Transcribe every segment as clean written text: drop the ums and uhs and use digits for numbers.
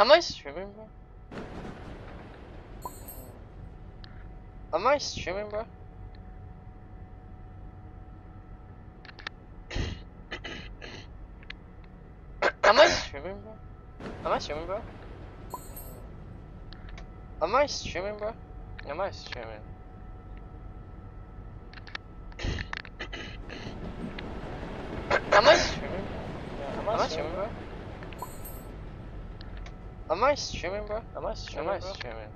Am I streaming, bro? Am I streaming, bro? Am I streaming, bro? Am I streaming, bro? Am I streaming, bro? Am I streaming? Am I streaming? Am I streaming, bro? Am I streaming, bro? Am I streaming? Am I streaming? Am I streaming?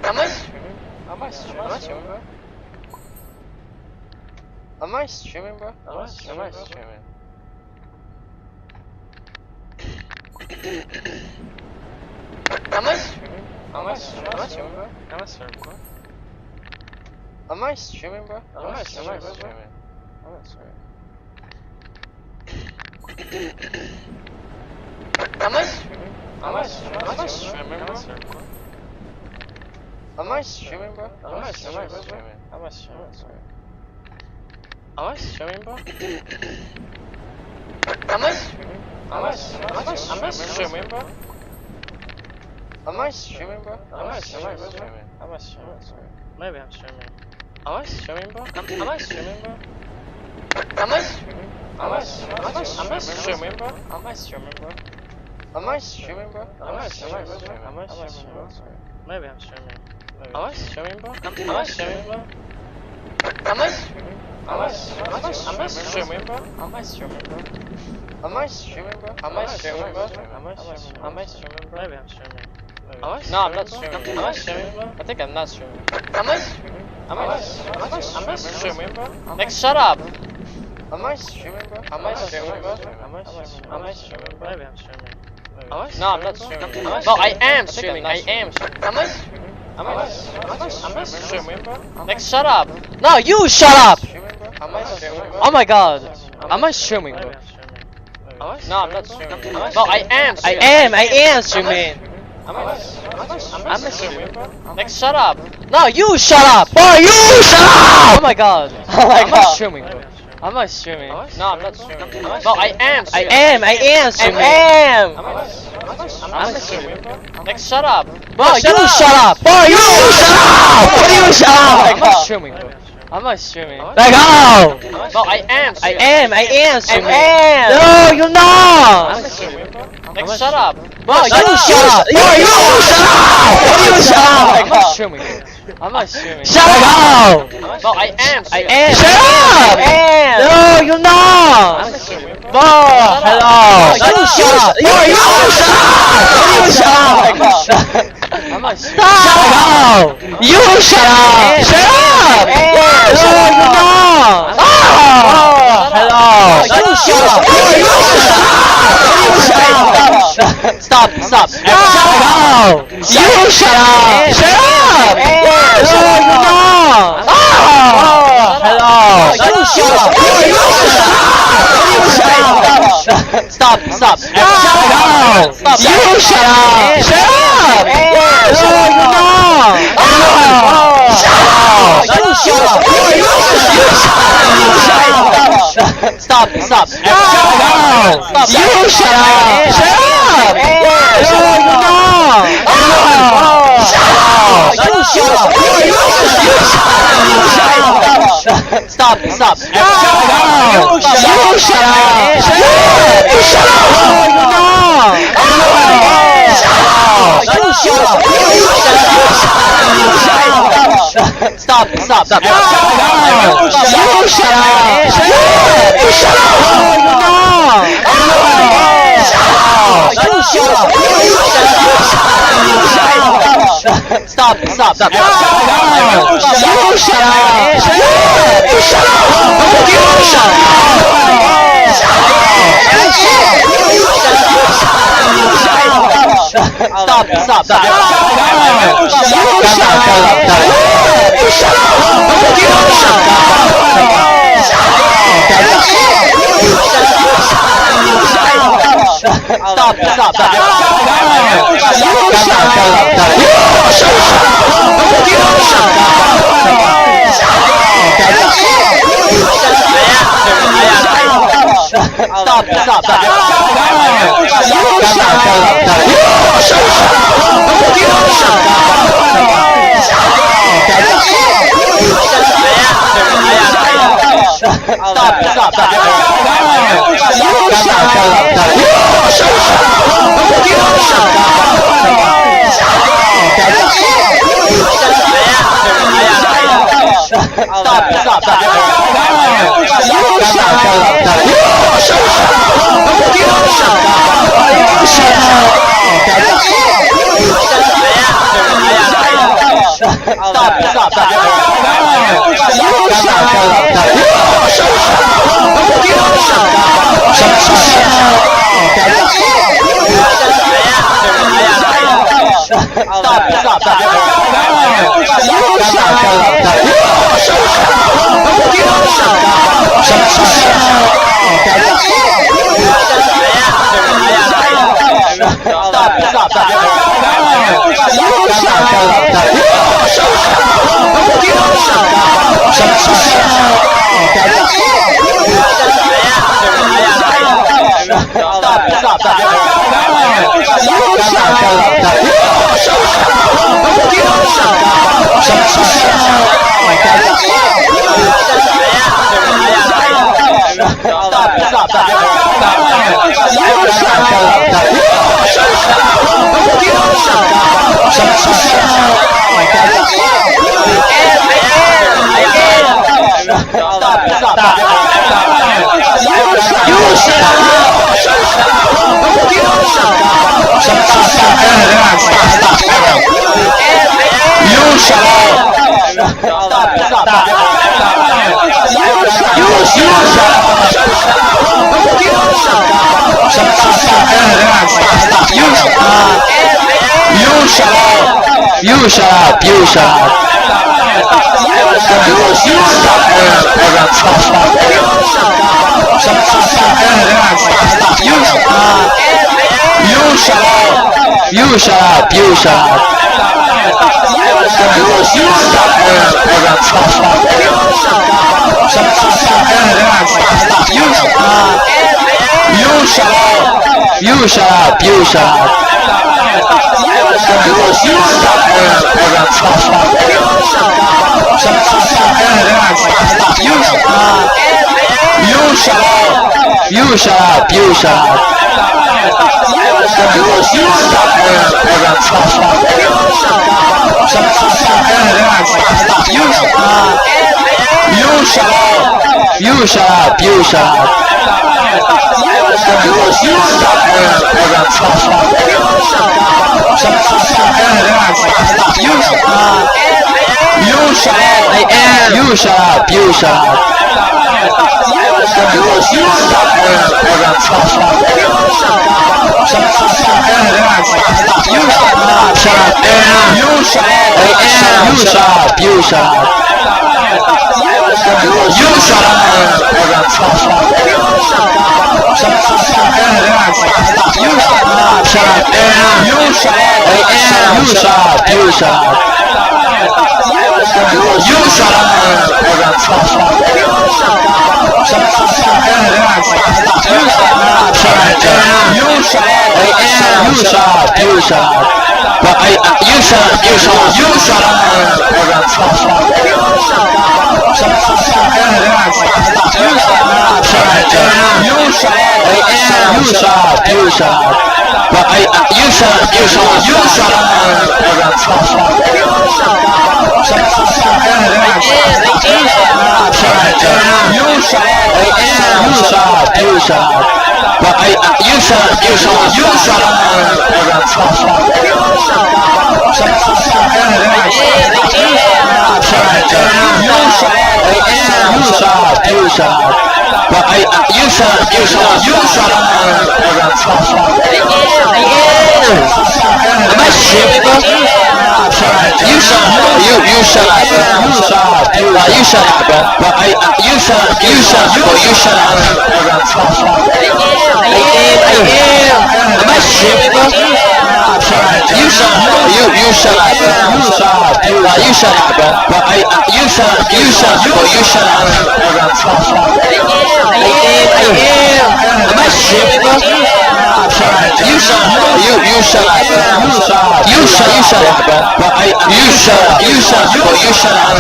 Am I streaming? Am I streaming, bro? Am I streaming, bro? Am I streaming? Am I streaming? Am I streaming? Am I streaming? Am I streaming, bro? Am I streaming, bro? Am I streaming, bro? Am I streaming? Am I streaming? Am I streaming? Am I streaming? Am I streaming? Am I streaming, bro? Am I streaming, bro? Am I streaming? Am I streaming? Am I streaming, bro? Am I streaming? Am I streaming, bro? Am I streaming, bro? Am I streaming? Am I streaming? Maybe I'm streaming. Am I streaming, bro? Am I streaming, bro? Am I streaming? Am I streaming, bro? Am I streaming, bro? Am I streaming, bro? Am I streaming, bro? Am I streaming, bro? Maybe I'm streaming. Am I streaming, bro? Am I streaming, bro? Am I streaming? Am I streaming, bro? Am I streaming, bro? Am I streaming, bro? Am I streaming, bro? Am I streaming, bro? Maybe I'm streaming. No, I'm not streaming. Am I streaming, bro? I think I'm not streaming. Am I streaming? Am I streaming, bro? Like, shut up! Am I streaming, bro? Am I streaming, bro? Am I streaming, bro? Maybe I'm streaming. No, I'm not streaming. No, I am streaming. I am streaming. Am I streaming? Am I streaming, bro? Like, shut up! No, you shut up! Am I streaming, bro? Oh my god! Am I streaming, bro? No, I'm not streaming. No, I am streaming. I'm streaming, bro. Like, shut up! No, you shut up! Oh, you shut up! Oh my god! Oh my god! Am I streaming, bro? Am I streaming? No, I'm not streaming. No, I am streaming. I'm streaming, bro. Like, shut up! No, you shut up! Oh, you shut up! Oh, you shut up! Am I streaming, bro? Am I streaming? Like, how? No, I am streaming. No, you're not! I'm streaming, bro. Like, shut up! No, you shut up! Oh, you shut up! Oh, you shut up! Am I streaming, bro? Am I streaming? Shut up! No, I am. Shut up! No, you're not! I'm streaming, bro. No, hello! You shut up! Oh, you shut up! You shut up! Am I streaming? Shut up! You shut up! Shut up! No, you're not! Oh, hello! You shut up! Oh, you shut up! You shut up! Stop! Shut up! You shut up! Shut up! No, you're not! Oh, hello! You shut up! Oh, you shut up! You shut up! Stop! Shut up! You shut up! Shut up! No, you're not! Oh, you shut up! Oh, you shut up! Stop! Shut up! You shut up! Shut up! No, you're not! Oh, you shut up! Oh, you shut up! Stop! Shut up! You shut up! Shut up! You shut up! Oh, you're not! Oh, you shut up! Oh, you shut up! Stop! You shut up! You shut up! You shut up! Oh, you're not! You shut up! You shut up! Stop! You shut up! You shut up! You shut up! You shut up! Stop! You shut up! You shut You shut up. You shut up. You shut up. You shut up. You shut up. You shut up. You shut up. You shut up. You shut up. You shut up. You shut up. You shut up. You you shut up. You shut up. You shut up, bro. You shut up. You shut up. Bro, you shut up. I am. Am I shit, bro? You shut up. You shut up. You shut up, bro. You shut up. You shut up. Bro, you shut up.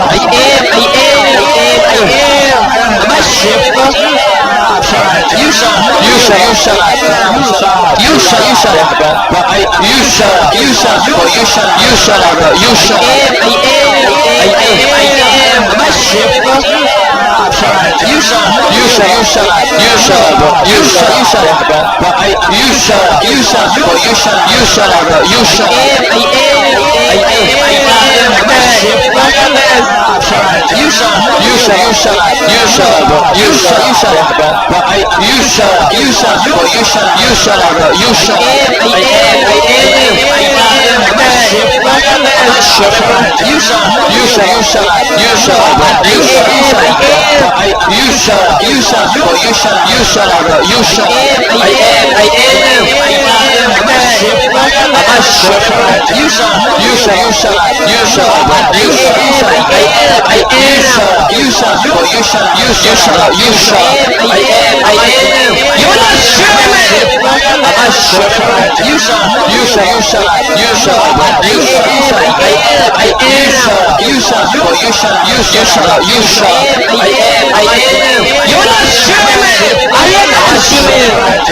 I am. Am I shit, bro? You shut up. You shut up. You shut up, bro. You shut up. You shut up, bro. You shut up. You shut up, bro. You shut up. I am. Am I shit, bro? You shut up. You shut up. You shut up, bro. You shut up, bro. You shut up. You shut up, bro. You shut up. You shut up, bro. You shut up. I am. Am I shit, bro? You shut up. You shut up. You shut up, bro. You shut up, bro. You shut up. You shut up, bro. You shut up. You shut up, bro. You shut up. I am. Am I shit, bro? You shut up. You shut up. You shut up, bro. You shut up. You shut up. You shut up, bro. You shut up. You shut up, bro. You shut up. I am. Am I shit, bro? You shut up. You shut up. You shut up, bro. You shut up. I am. You shut up, bro. You shut up. You shut up. You shut up. I am. You're not shit, bro. Am I shit, bro? You shut up. You shut up. You shut up, bro. You shut up. I am. You shut up, bro. You shut up. You shut up. You shut up. I am. You're not shit, bro. I am not shit.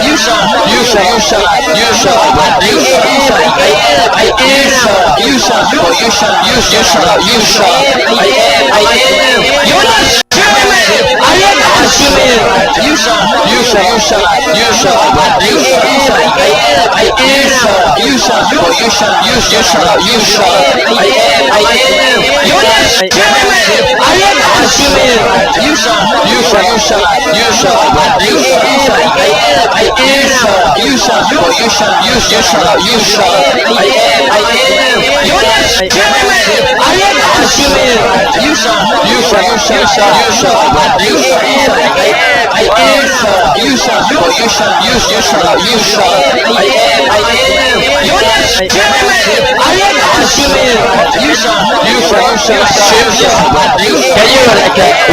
You shut up. You shut up. You shut up, bro. You shut up. I am. You shut up, bro. You shut up. You shut up. You shut up. I am. You're not shit. I am not shit. You shut up. You shut up. You shut up, bro. You shut up. I am. You shut up, bro. You shut up. You shut up. You shut up. I am. You're not shit. I am not shit. You shut up. You shut up. You shut up, bro. You shut up. I am. You shut up, bro. You shut up. You shut up. You shut up. I am. You're not shit. I am not shit. You shut up. You shut up. You shut up, bro. You shut up. I am. You shut up, bro. You shut up. You shut up. You shut up. I am. You're not shit. I am not shit. You shut up. You shut up. Can you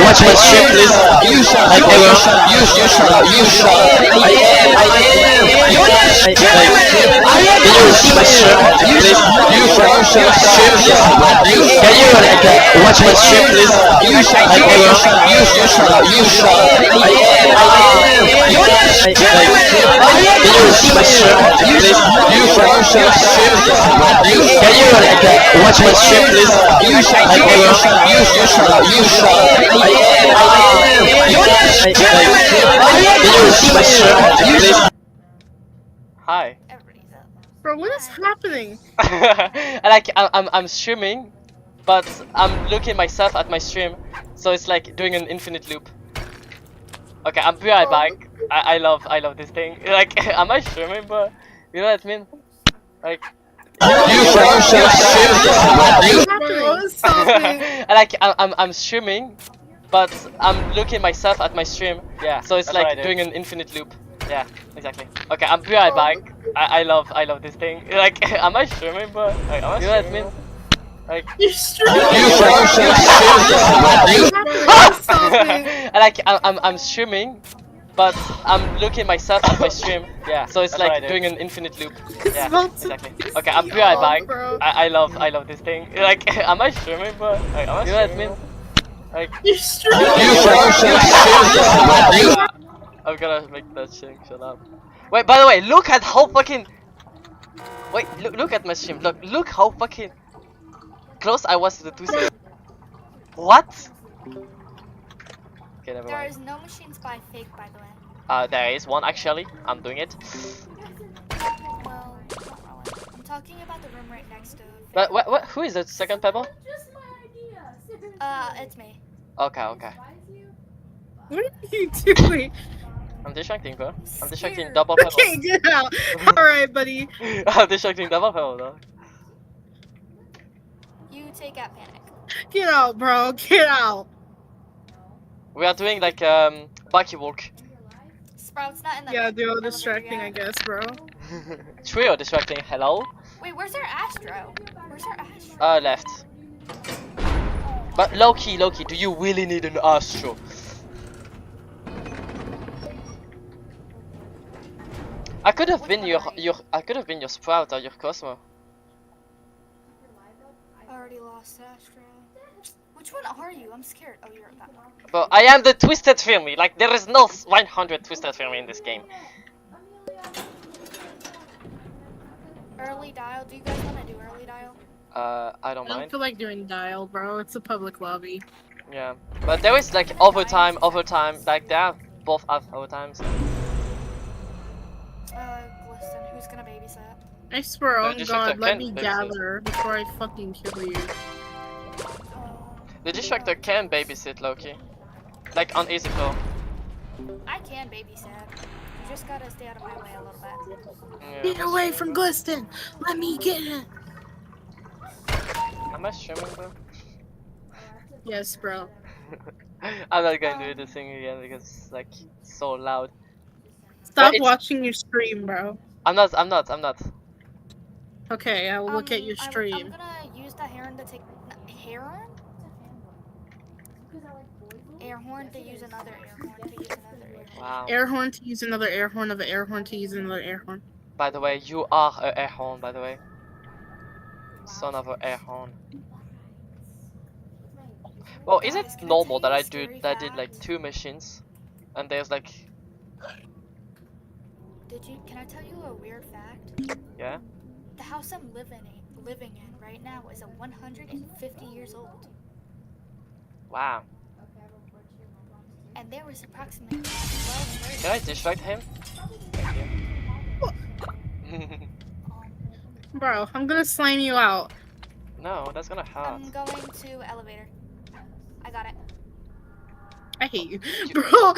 watch my stream, please? You shut up. You shut up. You shut up. You shut up. I am. You're not shit. I am not shit. My stream, please? You shut up. Can you watch my stream, please? You shut up. You shut up. You shut up. I am. You're not shit. I am not shit. My stream, please? You shut up. Can you watch my stream, please? You shut up. You shut up. You shut up. I am. You're not shit. I am not shit. My stream, please? Hi. Bro, what is happening? I'm streaming, but I'm looking myself at my stream, so it's like doing an infinite loop. Okay, I'm be right back. I love this thing. Like, am I streaming, bro? You know what I mean? Like. I'm streaming, but I'm looking myself at my stream. Yeah, so it's like doing an infinite loop. Yeah, exactly. Okay, I'm be right back. I love this thing. Like, am I streaming, bro? Like, you know what I mean? Like, You're streaming. I'm streaming, but I'm looking myself at my stream. Yeah, so it's like doing an infinite loop. Yeah, exactly. Okay, I'm be right back. I love this thing. Like, am I streaming, bro? Like, you know what I mean? Like, You're streaming. I'm gonna make that shit. Shut up. Wait, by the way, look at how fucking. Wait, look at my stream. Look how fucking close I was to the 2 seconds. What? Okay, never There mind. is no machine spy fake, by the way. There is one actually. I'm doing it. Well, I'm talking about the room right next to. But what? Who is the second pebble? It's me. Okay. What are you doing? I'm distracting, bro. I'm distracting double pebble. Okay, get out. Alright, buddy. I'm distracting double pebble, though. You take out panic. Get out, bro. Get out. We are doing like Bucky walk. Sprout's not in the. Yeah, duo elevator distracting, yet. I guess, bro. Trio distracting. Hello. Wait, where's our Astro? Where's our Astro? Left. But Loki, do you really need an Astro? I could have been your Sprout or your Cosmo. I already lost Astro. Which one are you? I'm scared. Oh, you're that one. But I am the Twisted Fermi. Like there is no 100 Twisted Fermi in this game. Early dial. Do you guys want to do early dial? I don't I don't mind. feel like doing dial, bro. It's a public lobby. Yeah, but there is like overtime. Like there are both overtimes. Listen, who's gonna babysit? I swear No, on just God, like let that me can gather before I fucking kill you. The Distractor can babysit Loki, like on easy flow. I can babysit. You just gotta stay out of my way a little bit. Yeah. Get away from Gliston! Let me get him! Am I streaming though? Yes, bro. I'm not gonna do the thing again because it's like so loud. Stop it's- watching your stream, bro. I'm not. Okay, I'll look at your I'm stream. gonna use the heron to take heron. Air horn to use another air horn to use another air horn. Wow. Air horn to use another air horn of an air horn to use another air horn. By the way, you are an air horn. By the way, son of an air horn. Well, is it Guys, can I normal tell that you a I scary did like fact? 2 machines, and there's like Can I tell you a weird fact? yeah? The house I'm living in right now is 150 years old, Wow. and there was approximately 12 birds. Can I distract him? Thank you. Bro, I'm gonna slime you out. No, that's gonna hurt. I'm going to elevator. I got it. I hate you. Bro,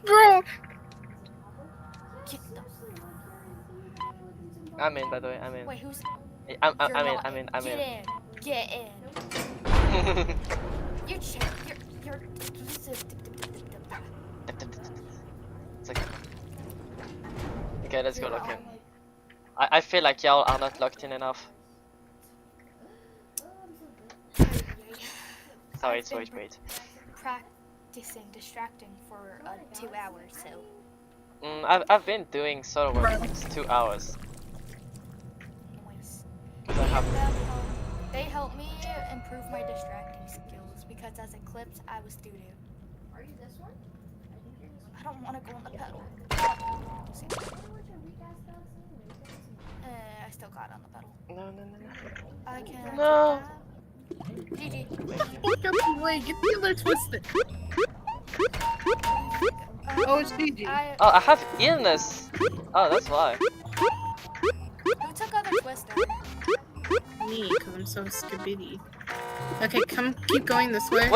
bro. Get the. I'm in, by the way. I'm in. Wait, who's? I'm You're in. not I'm in. Get in. Get in. You're you're. It's like... Okay, let's go lock in. I feel like y'all are not locked in enough. Sorry, it's wait. Practicing distracting for 2 hours, so. I've been doing solo work for 2 hours. Noise. 'Cause I have... They help me improve my distracting skills because as Eclipse, I was doo-doo. Are you this one? I don't want to go on the pedal. See? I still got on the pedal. No. I can. No. GG. Fuck up the way. Get the other twisted. Oh, it's GG. Oh, I have illness. Oh, that's why. Who took other twister? Me, because I'm so skibidi. Okay, keep going this way.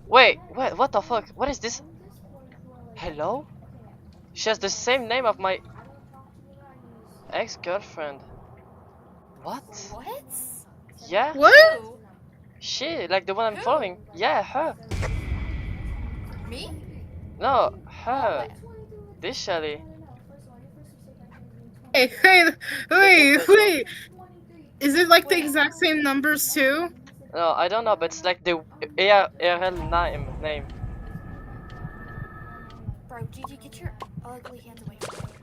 Wait, what the fuck? What is this? Hello? She has the same name of my ex-girlfriend. What? What? Yeah? What? Who? She, like the one I'm Who? following. Yeah, her. Me? No, her. This Shelly. Hey, wait. Is it like the exact same numbers too? No, I don't know, but it's like the ARL name. Bro, GG, get your ugly hands away from me.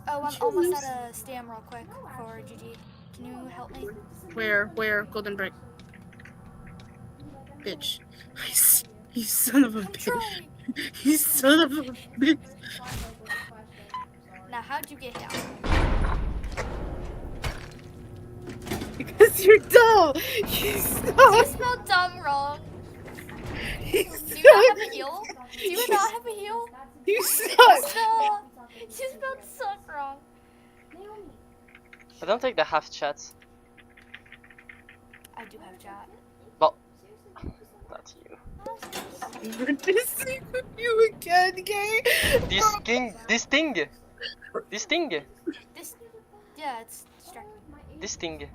Oh, I'm almost at a stam real quick for GG. Can you help me? Where? Golden Brick. Bitch. You son of a I'm bitch. trying. You son of a bitch. Now, how'd you get out? Because you're dumb. You You suck. spelled dumb wrong. You Do you not have a suck. heel? Do you not have a heel? You You suck. spelled suck wrong. I don't think they have chats. I do have chat. Well, not you. We're dissing with you again, gay. This thing. This, yeah, it's distracting. This thing.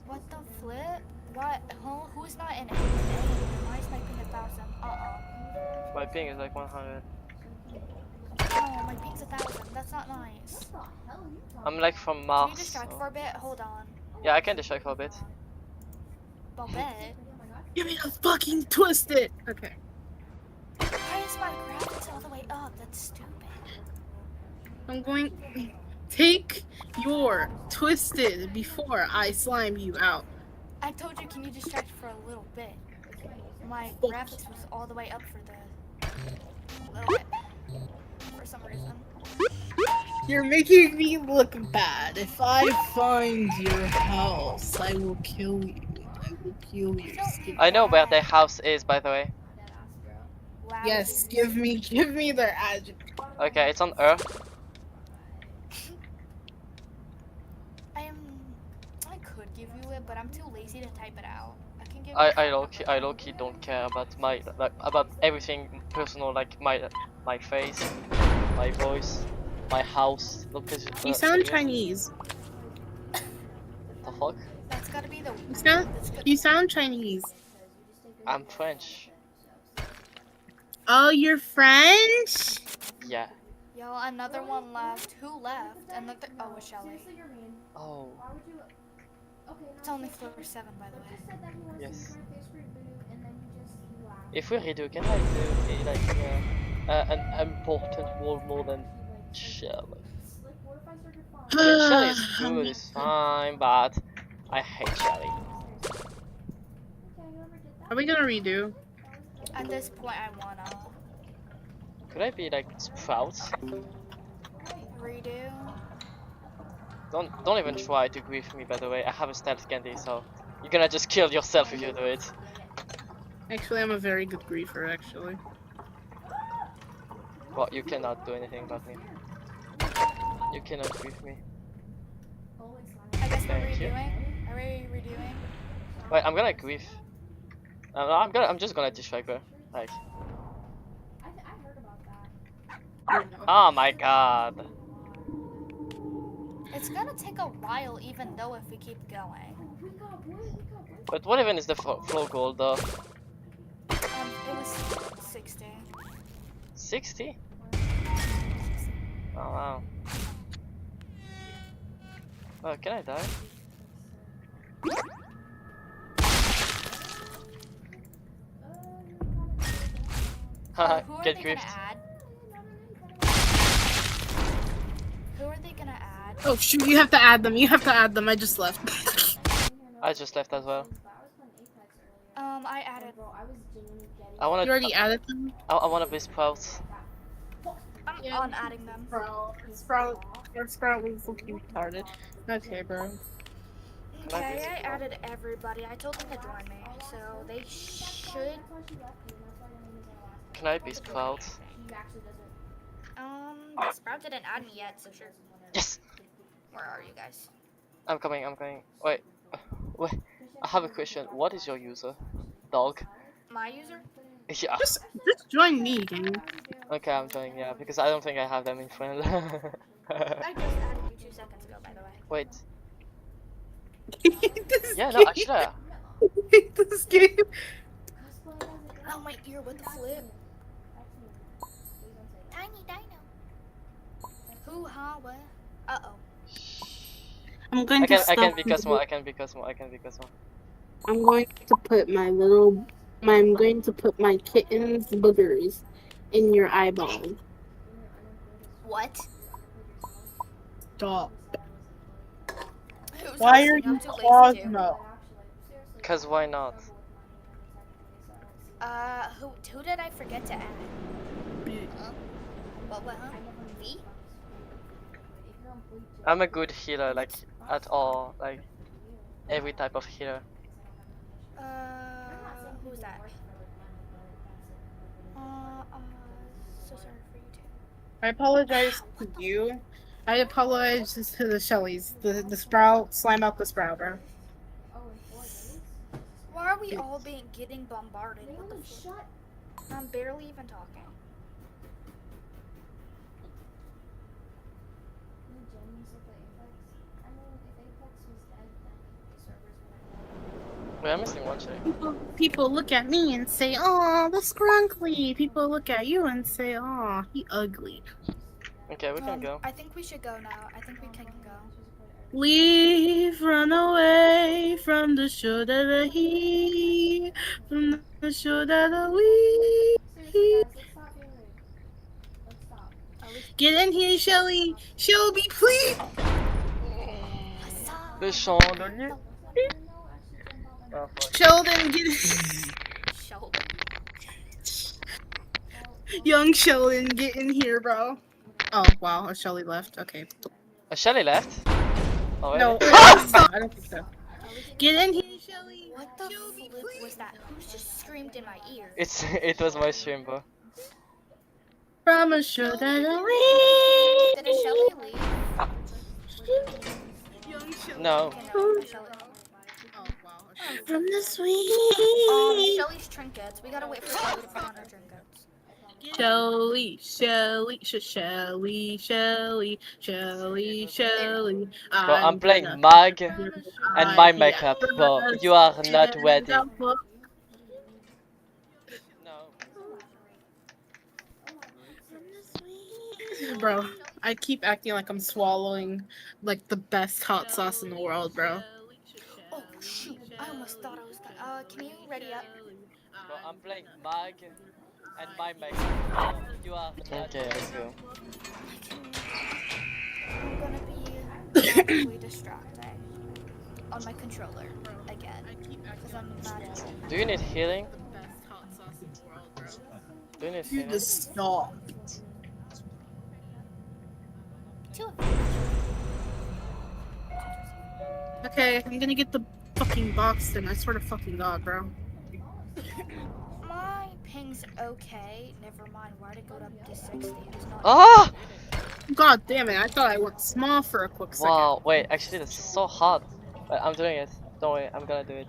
What the flip? What? Who's not in A? Why is my ping 1,000? My ping is like 100. No, my ping's 1,000. That's not nice. I'm like from Can Mars. you distract so- for a bit? Hold on. Yeah, I can distract for a bit. Bobette? Give me a fucking twisted. Okay. Why is my graphics all the way up? That's stupid. I'm going. Take your twisted before I slime you out. I told you, can you distract for a little bit? My graphics was all the way up for the little bit. For some reason. You're making me look bad. If I find your house, I will kill you. I will kill your skin. I know where their house is, by the way. Wow. Yes, give me their address. Okay, it's on Earth. I could give you it, but I'm too lazy to type it out. I can give I low-key don't care about my about everything personal, like my face, my voice, my house. Location. You sound Chinese. The fuck? That's gotta be the. You sound Chinese. I'm French. Oh, you're French? Yeah. Yo, another one left. Who left? Another. Oh, it's Shelly. Oh. It's only floor 7, by the way. Yes. If we redo, can I do like an important role more than Shelly? Yeah, Shelly is good, it's fine, but I hate Shelly. Are we gonna redo? At this point, I wanna Could I be like Sprouts? redo. Don't even try to grief me, by the way. I have a stealth candy, so you're gonna just kill yourself if you do it. Actually, I'm a very good griefer, actually. Well, you cannot do anything about me. You cannot grief me. I guess we're Thank you. redoing. Are we redoing? Wait, I'm gonna grief. I'm just gonna distract her. Like, oh my god. It's gonna take a while, even though if we keep going. But what even is the floor goal though? It was 60. 60? Oh wow. Oh, can I die? Haha, Who are get they gonna griefed. add? Who are they gonna add? Oh shoot, you have to add them. You have to add them. I just left. I just left as well. I added. I wanna. You already added them? I wanna be Sprouts. I'm Yeah. on adding them. Sprout was looking retarded. Okay, bro. Okay, I added everybody. I told them to join me, so they should. Can I be Sprouts? Sprout didn't add me yet, so sure. Yes. Where are you guys? I'm coming. I'm coming. Wait. Wait. I have a question. What is your user? Dog. My user? Yeah. Just join me, dude. Okay, I'm joining. Yeah, because I don't think I have them in friend. I just added you 2 seconds ago, by the way. Wait. This Yeah. game. No. Actually. This game. Oh, my ear with the flip. Tiny dino. Who, ha, what? Uh-oh. I'm going I can. to I can stop. be Cosmo. I can be Cosmo. I can be Cosmo. I'm going to put my little. I'm going to put my kitten's boogers in your eyeball. What? Stop. Who's Why are listening? I'm you too lazy to. Cosmo? Cause why not? Who did I forget to add? Huh? What, huh? V? I'm a good healer. Like at all. Like every type of healer. Who's that? So sorry for you too. I apologize to you. I apologize to the Shelleys. The Sprout. Slime out the Sprout, bro. Why are we all getting bombarded? What the fuck? I'm barely even talking. Wait, I'm missing one check. People look at me and say, "Oh, the scrunkly." People look at you and say, "Oh, he ugly." Okay, we can go. I think we should go now. I think we can go. Leave, run away from the shoulder of the heat, from the shoulder of the we. Get in here, Shelly. Shelby, please. Le chandelier. Oh, fuck. Sheldon, get in. Sheldon. Young Sheldon, get in here, bro. Oh, wow. Shelly left. Okay. Shelly left? Oh, No, really? I don't think so. Get in here, Shelly. What the Shelby, flip please. was that? Who's just screamed in my ear? It was my stream, bro. From a shoulder of the Did a Shelly leave? Young Sheldon. No. Okay, no, a Shelly. Oh, wow. From the sweet. Shelly's trinkets. We gotta wait for Shelly to put on her trinkets. Shelly, Shelly, Shelly, Shelly, Shelly, Shelly. Bro, I'm playing Mag and my makeup, but you are not ready. No. Bro, I keep acting like I'm swallowing like the best hot sauce in the world, bro. Oh shoot! I almost thought I was gonna. Can you ready up? Bro, I'm playing Mag and my makeup. You are not okay, let's go. I'm gonna be really distracted on my controller again because I'm mad at you. Do you need healing? Do you need You healing? just stop. Two of Okay, I'm gonna get the fucking box then. I swear to fucking god, bro. My ping's okay. Never mind. Why'd it go up to 60? It's not. Ah! God damn it! I thought I went small for a quick second. Wow, wait, actually that's so hard. But I'm doing it. Don't worry, I'm gonna do it.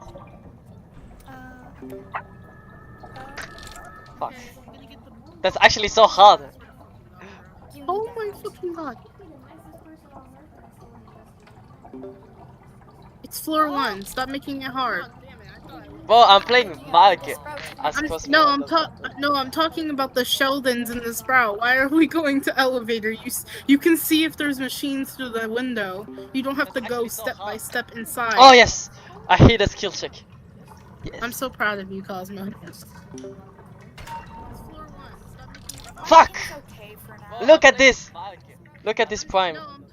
Fuck. Okay, I'm gonna get the. That's actually so hard. Oh my fucking god! It's floor 1. Stop making it hard. Bro, I'm playing Mag. As I'm, possible. no, I'm talking about the Sheldons in the Sprout. Why are we going to elevator? You can see if there's machines through the window. You don't have to That's go actually so step by hard. step inside. Oh yes! I hit a skill check. Yes. I'm so proud of you, Cosmo. Fuck! It's okay for now. Look at this! Look at this prime. No, I'm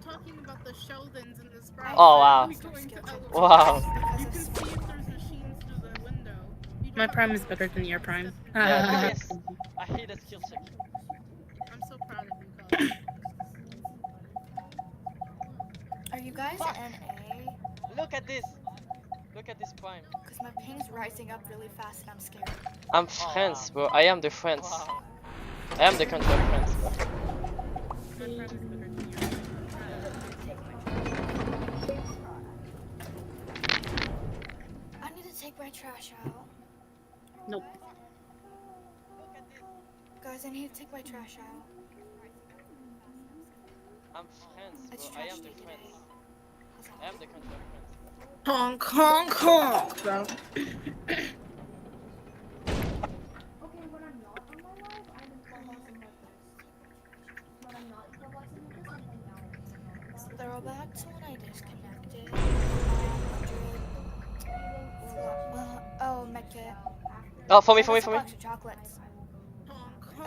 talking about the Sheldons in the Sprout. Oh, Why wow. are we going to elevator? Wow. You can see if there's machines through the window. My prime is better than your prime. Yeah, yes. I hit a skill check. I'm so proud of you, Cosmo. Are you guys NA? Look at this! Look at this prime. Because my ping's rising up really fast and I'm scared. I'm friends, bro. I am the friends. I am the control friends. I need to take my trash out. Nope. Guys, I need to take my trash out. I'm friends, It's bro. I trash am the day friends. today. How's that? I am the control friends. Honk, honk, honk, bro. Throwback to when I disconnected. Oh, medkit. Oh, for me, Oh, for me, that's for a me. box of chocolates. I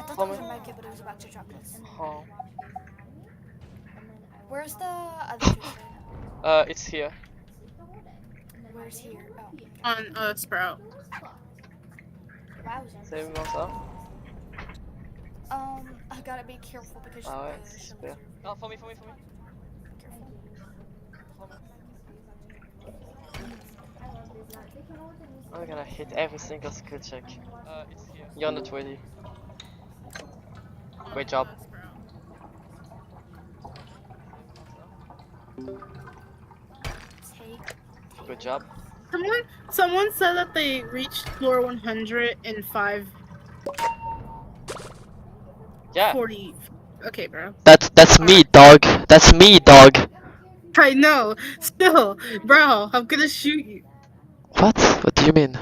thought For that was a me. medkit, but it was a box of chocolates. Oh. Where's the other two? It's here. Where's here? Oh. On Sprout. Wowza. Save myself. I gotta be careful because Ah ouais, she'll super. be Oh, for me, for me, for me. careful. I'm gonna hit every single skill check. It's here. You're not ready. Great job. Take. Good job. Someone said that they reached floor 100 in 5:40. Yeah. Okay, bro. That's me, dog. That's me, dog. I know. Still, bro, I'm gonna shoot you. What? What do you mean?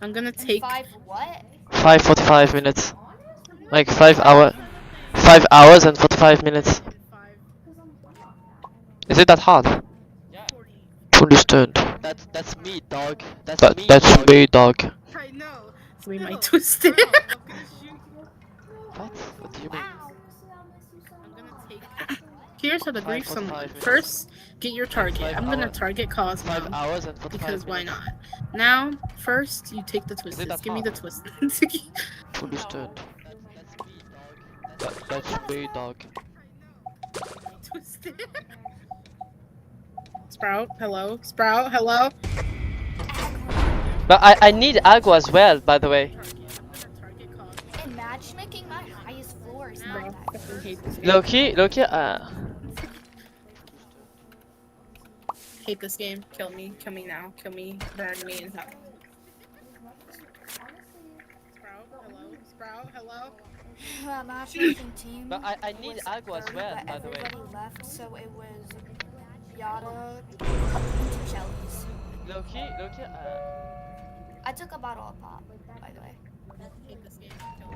I'm gonna take. 5 what? 5:45 minutes. Like 5 hours. 5 hours and 45 minutes. in 5, Is it that hard? 40. Understood. That's me, dog. That's me, dog. I know. We might twist it. What? What do you mean? I'm gonna take. Here's how to grief 5 someone. minutes. First, get your target. 5 I'm gonna hours. target Cosmo. 5 hours and 45 Because why minutes. not? Now, first, you take the twisted. that Give me the hard? twisted. Understood. That's me, dog. Twisted. Sprout, hello. Sprout, hello. But I need Agua as well, by the way. I'm gonna target Cosmo. And matchmaking, my highest floor is Bro, not I that fucking hate this game. Loki, Hate this game. Kill me now. Kill me, burn me in hell. Sprout, hello. Sprout, hello. matchmaking team. But I need was Agua as third, well, but by the way. everybody left, so it was Yada, Shelly's. Loki, I took a bottle of pop, by the way. Hate this game. Kill me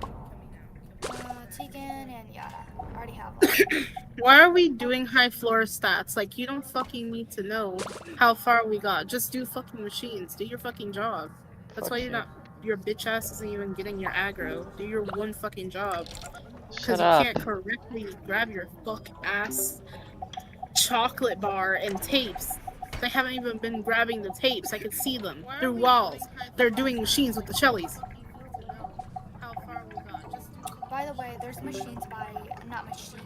now. Tegan and Yada. I already have one. Why are we doing high floor stats? Like, you don't fucking need to know how far we got. Just do fucking machines. Do your fucking job. That's why you're not. Your bitch ass isn't even getting your aggro. Do your one fucking job. Because Shut you up. can't correctly grab your fuck ass chocolate bar and tapes. They haven't even been grabbing the tapes. I can see them through walls. They're doing machines with the Shellys. By the way, there's machines by, not machines,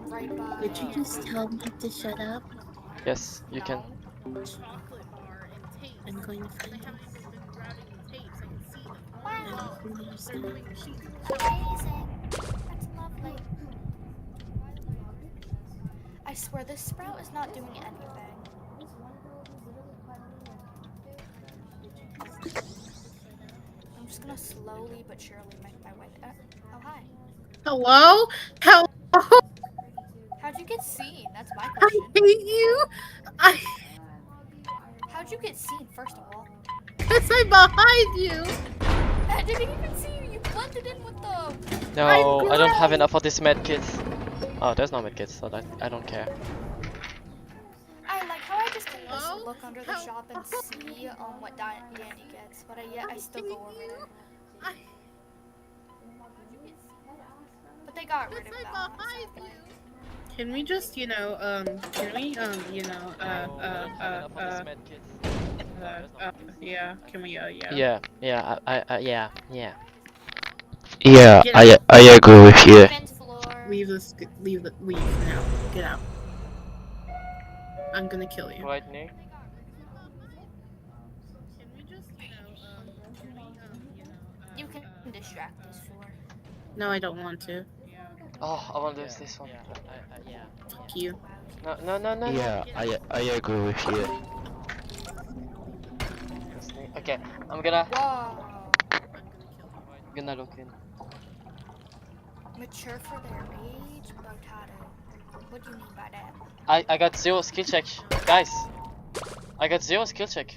right by. Did you just tell me to shut up? Yes, you can. Chocolate bar and tapes. I'm going to find them. They haven't even been grabbing the tapes. I can see them. Wow, They're doing machines. amazing. That's lovely. I swear, this sprout is not doing anything. I'm just gonna slowly but surely make my way there. Oh, hi. Hello? Hello? How'd you get seen? That's my I question. hate you. How'd you get seen, first of all? Because I'm behind you. I didn't even see you. You blended in with them. No, I'm I don't have blind. enough for this med kit. Oh, there's no med kit, so that I don't care. I like how I just can just Hello? look under the shop and see what Dandy gets, but I still go over there. But they got rid of Because that. I'm behind you. Can we just, you know, yeah, can we, yeah. Yeah, yeah. Yeah, I agree with you. Fence floor. Leave now. Get out. I'm gonna kill you. Right near. Can we just, You can distract this floor. No, I don't want to. Oh, I want to use this one. Yeah. Fuck you. No. Yeah, I agree with you. Okay, I'm gonna Whoa. look in. Mature for their age, Botato. What do you mean by that? I got 0 skill check, guys. I got 0 skill check.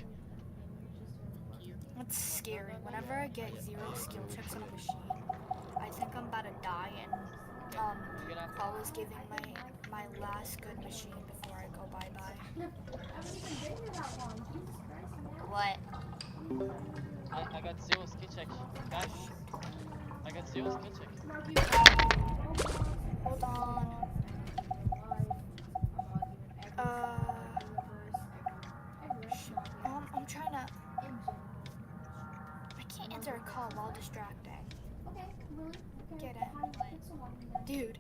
That's scary. Whenever I get 0 skill checks on a machine, I think I'm about to die, and Paul is giving my last good machine before I go bye-bye. What? I got 0 skill check, guys. I got 0 skill check. Hold on. I'm trying to. I can't answer a call while distracting. Get it, dude.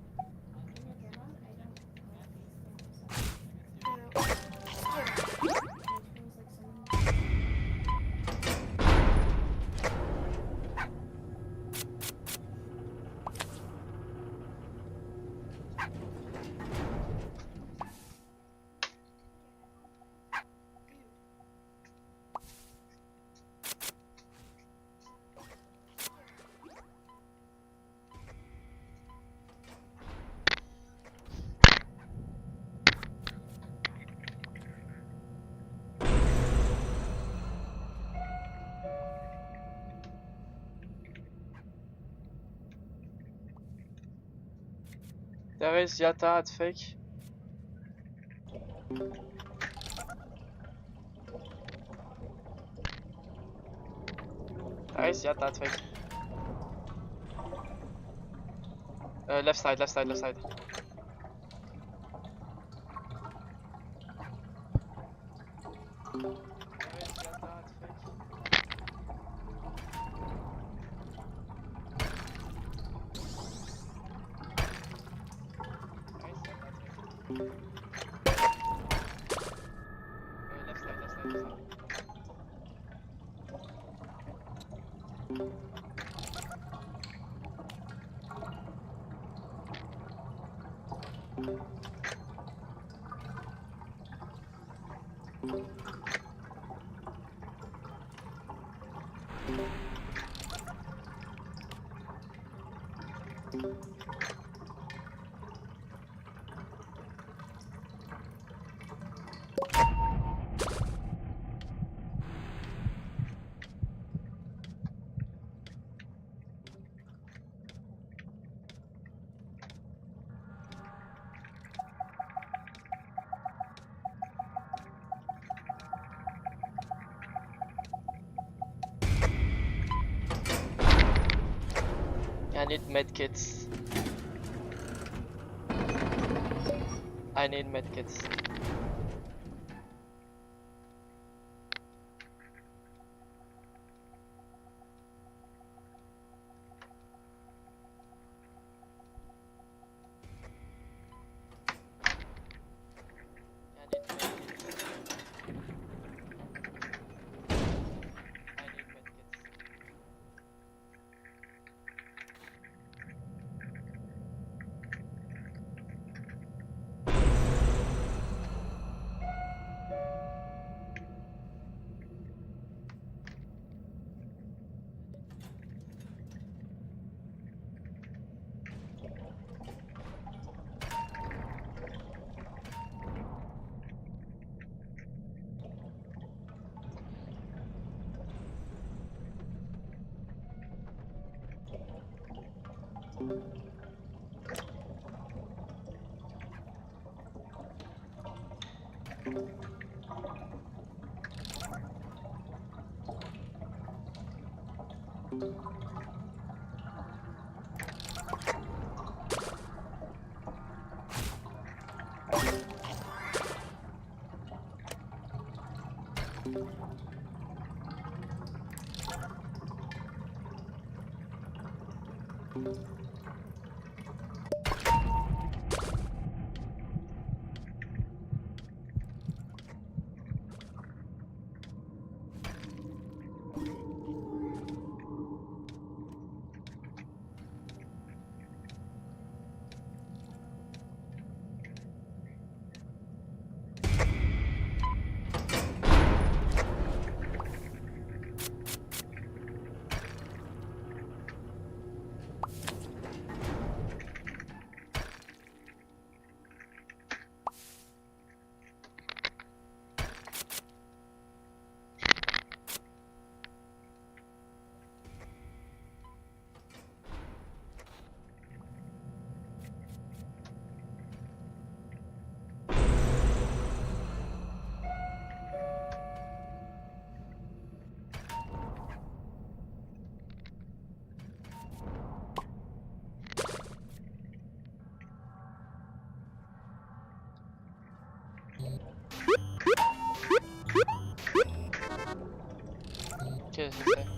There is Yatta, it's fake. There is Yatta, it's fake. Left side, left side, left side. Left side, left side, left side. I need medkits. I need medkits. ¿Qué es ese?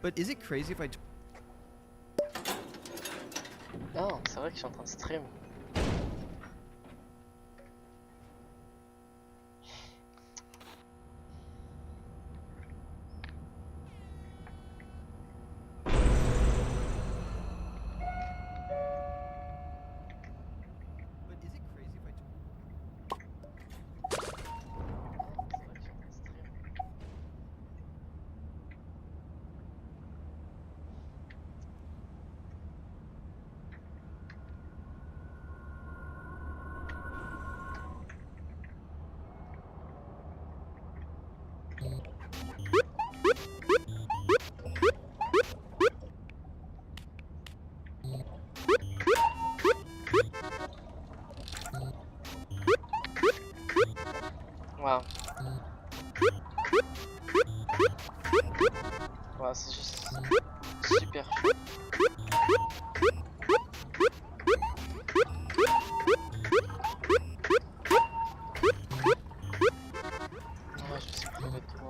But is it crazy if I Non, c'est vrai que je suis en train de stream. But is it crazy if I Wow. Wow, c'est juste super chaud. Ah, je suis crevé de toi.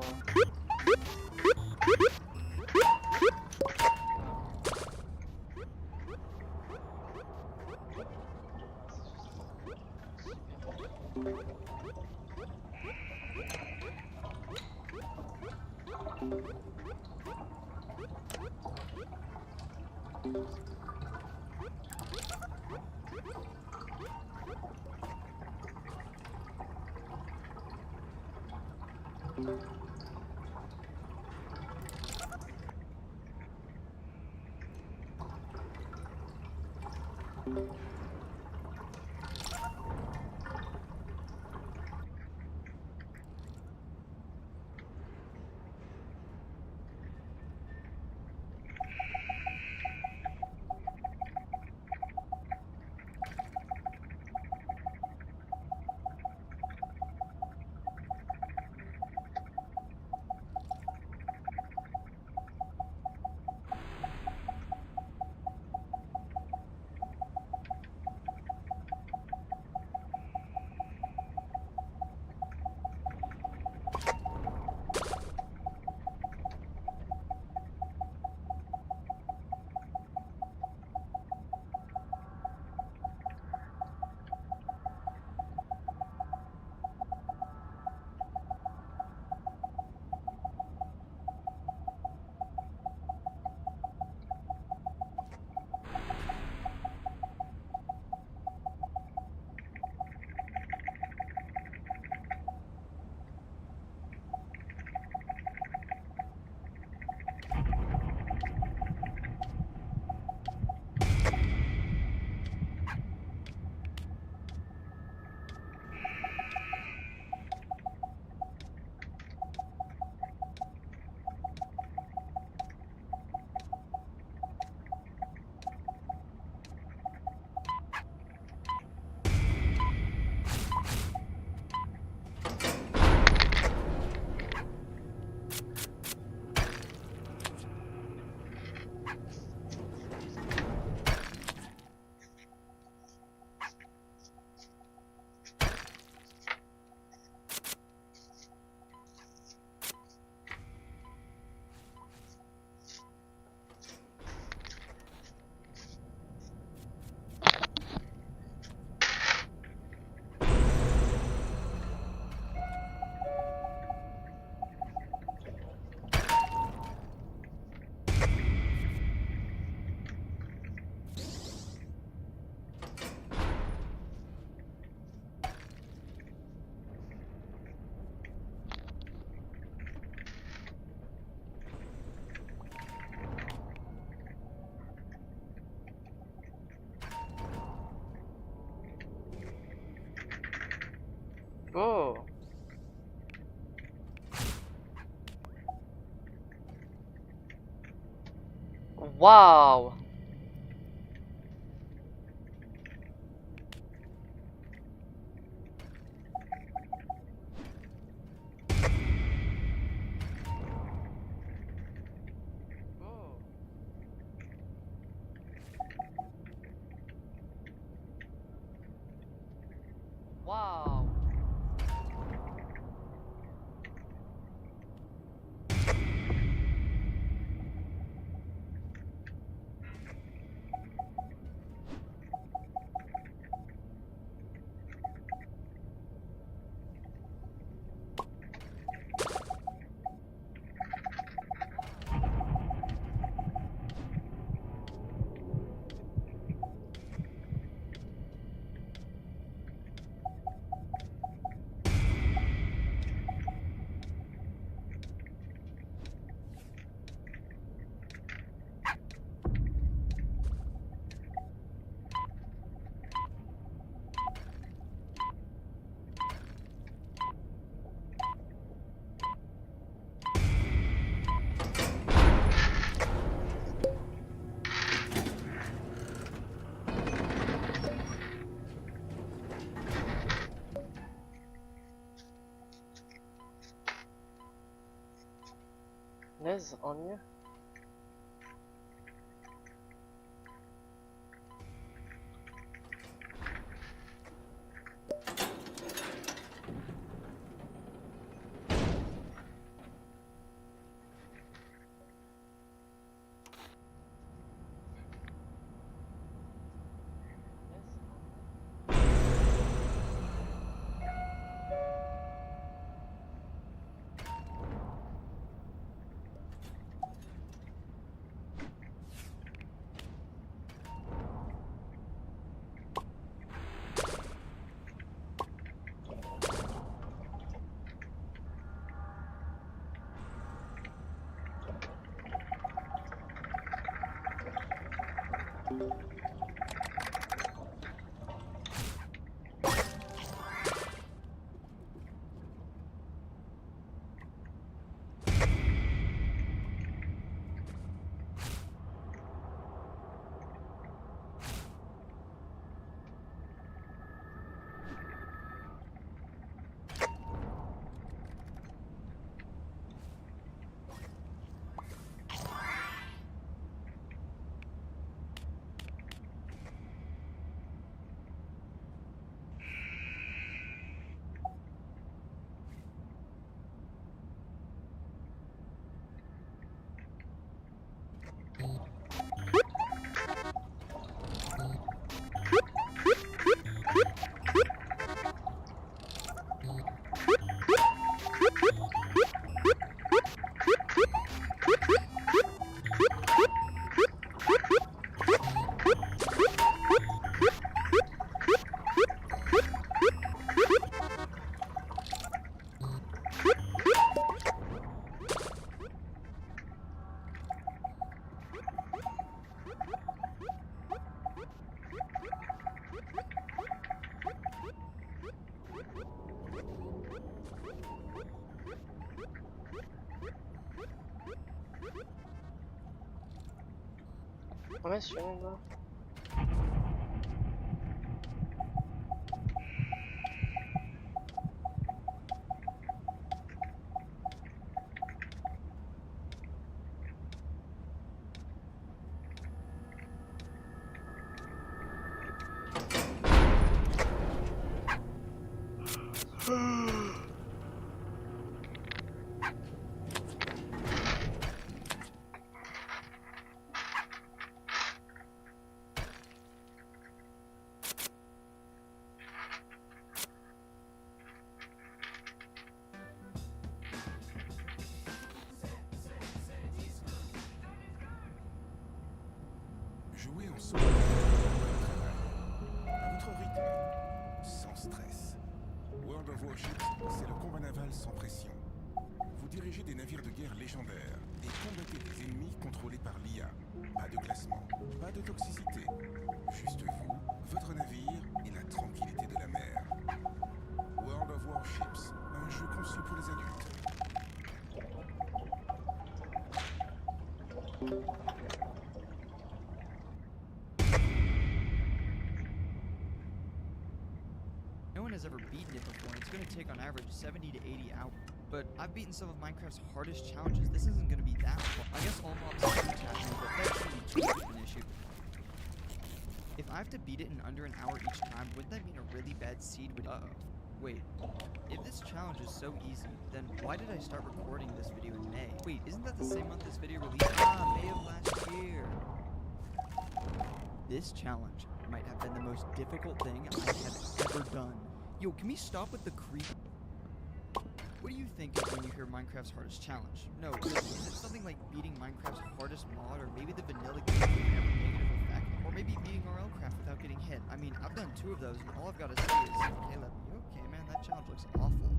Oh. Wow. Wow. Nez on you? Am I streaming though? Jouez ensemble à votre rythme, sans stress. World of Warships, c'est le combat naval sans pression. Vous dirigez des navires de guerre légendaires et combattez des ennemis contrôlés par l'IA. Pas de classement, pas de toxicité. Juste vous, votre navire et la tranquillité de la mer. World of Warships. No one has ever beaten it before, and it's going to take on average 70 to 80 hours. But I've beaten some of Minecraft's hardest challenges. This isn't going to be that fun. I guess all mobs are challenging, but that's really an issue. If I have to beat it in under an hour each time, wouldn't that mean a really bad seed would— Uh-oh. Wait. If this challenge is so easy, then why did I start recording this video in May? Wait, isn't that the same month this video released? Ah, May of last year. This challenge might have been the most difficult thing I have ever done. Yo, can we stop with the creep? What do you think of when you hear Minecraft's hardest challenge? No, is it something like beating Minecraft's hardest mod, or maybe the vanilla game with every negative effect, or maybe beating RLCraft without getting hit? I mean, I've done 2 of those, and all I've got to say is, Caleb, you okay, man? That challenge looks awful.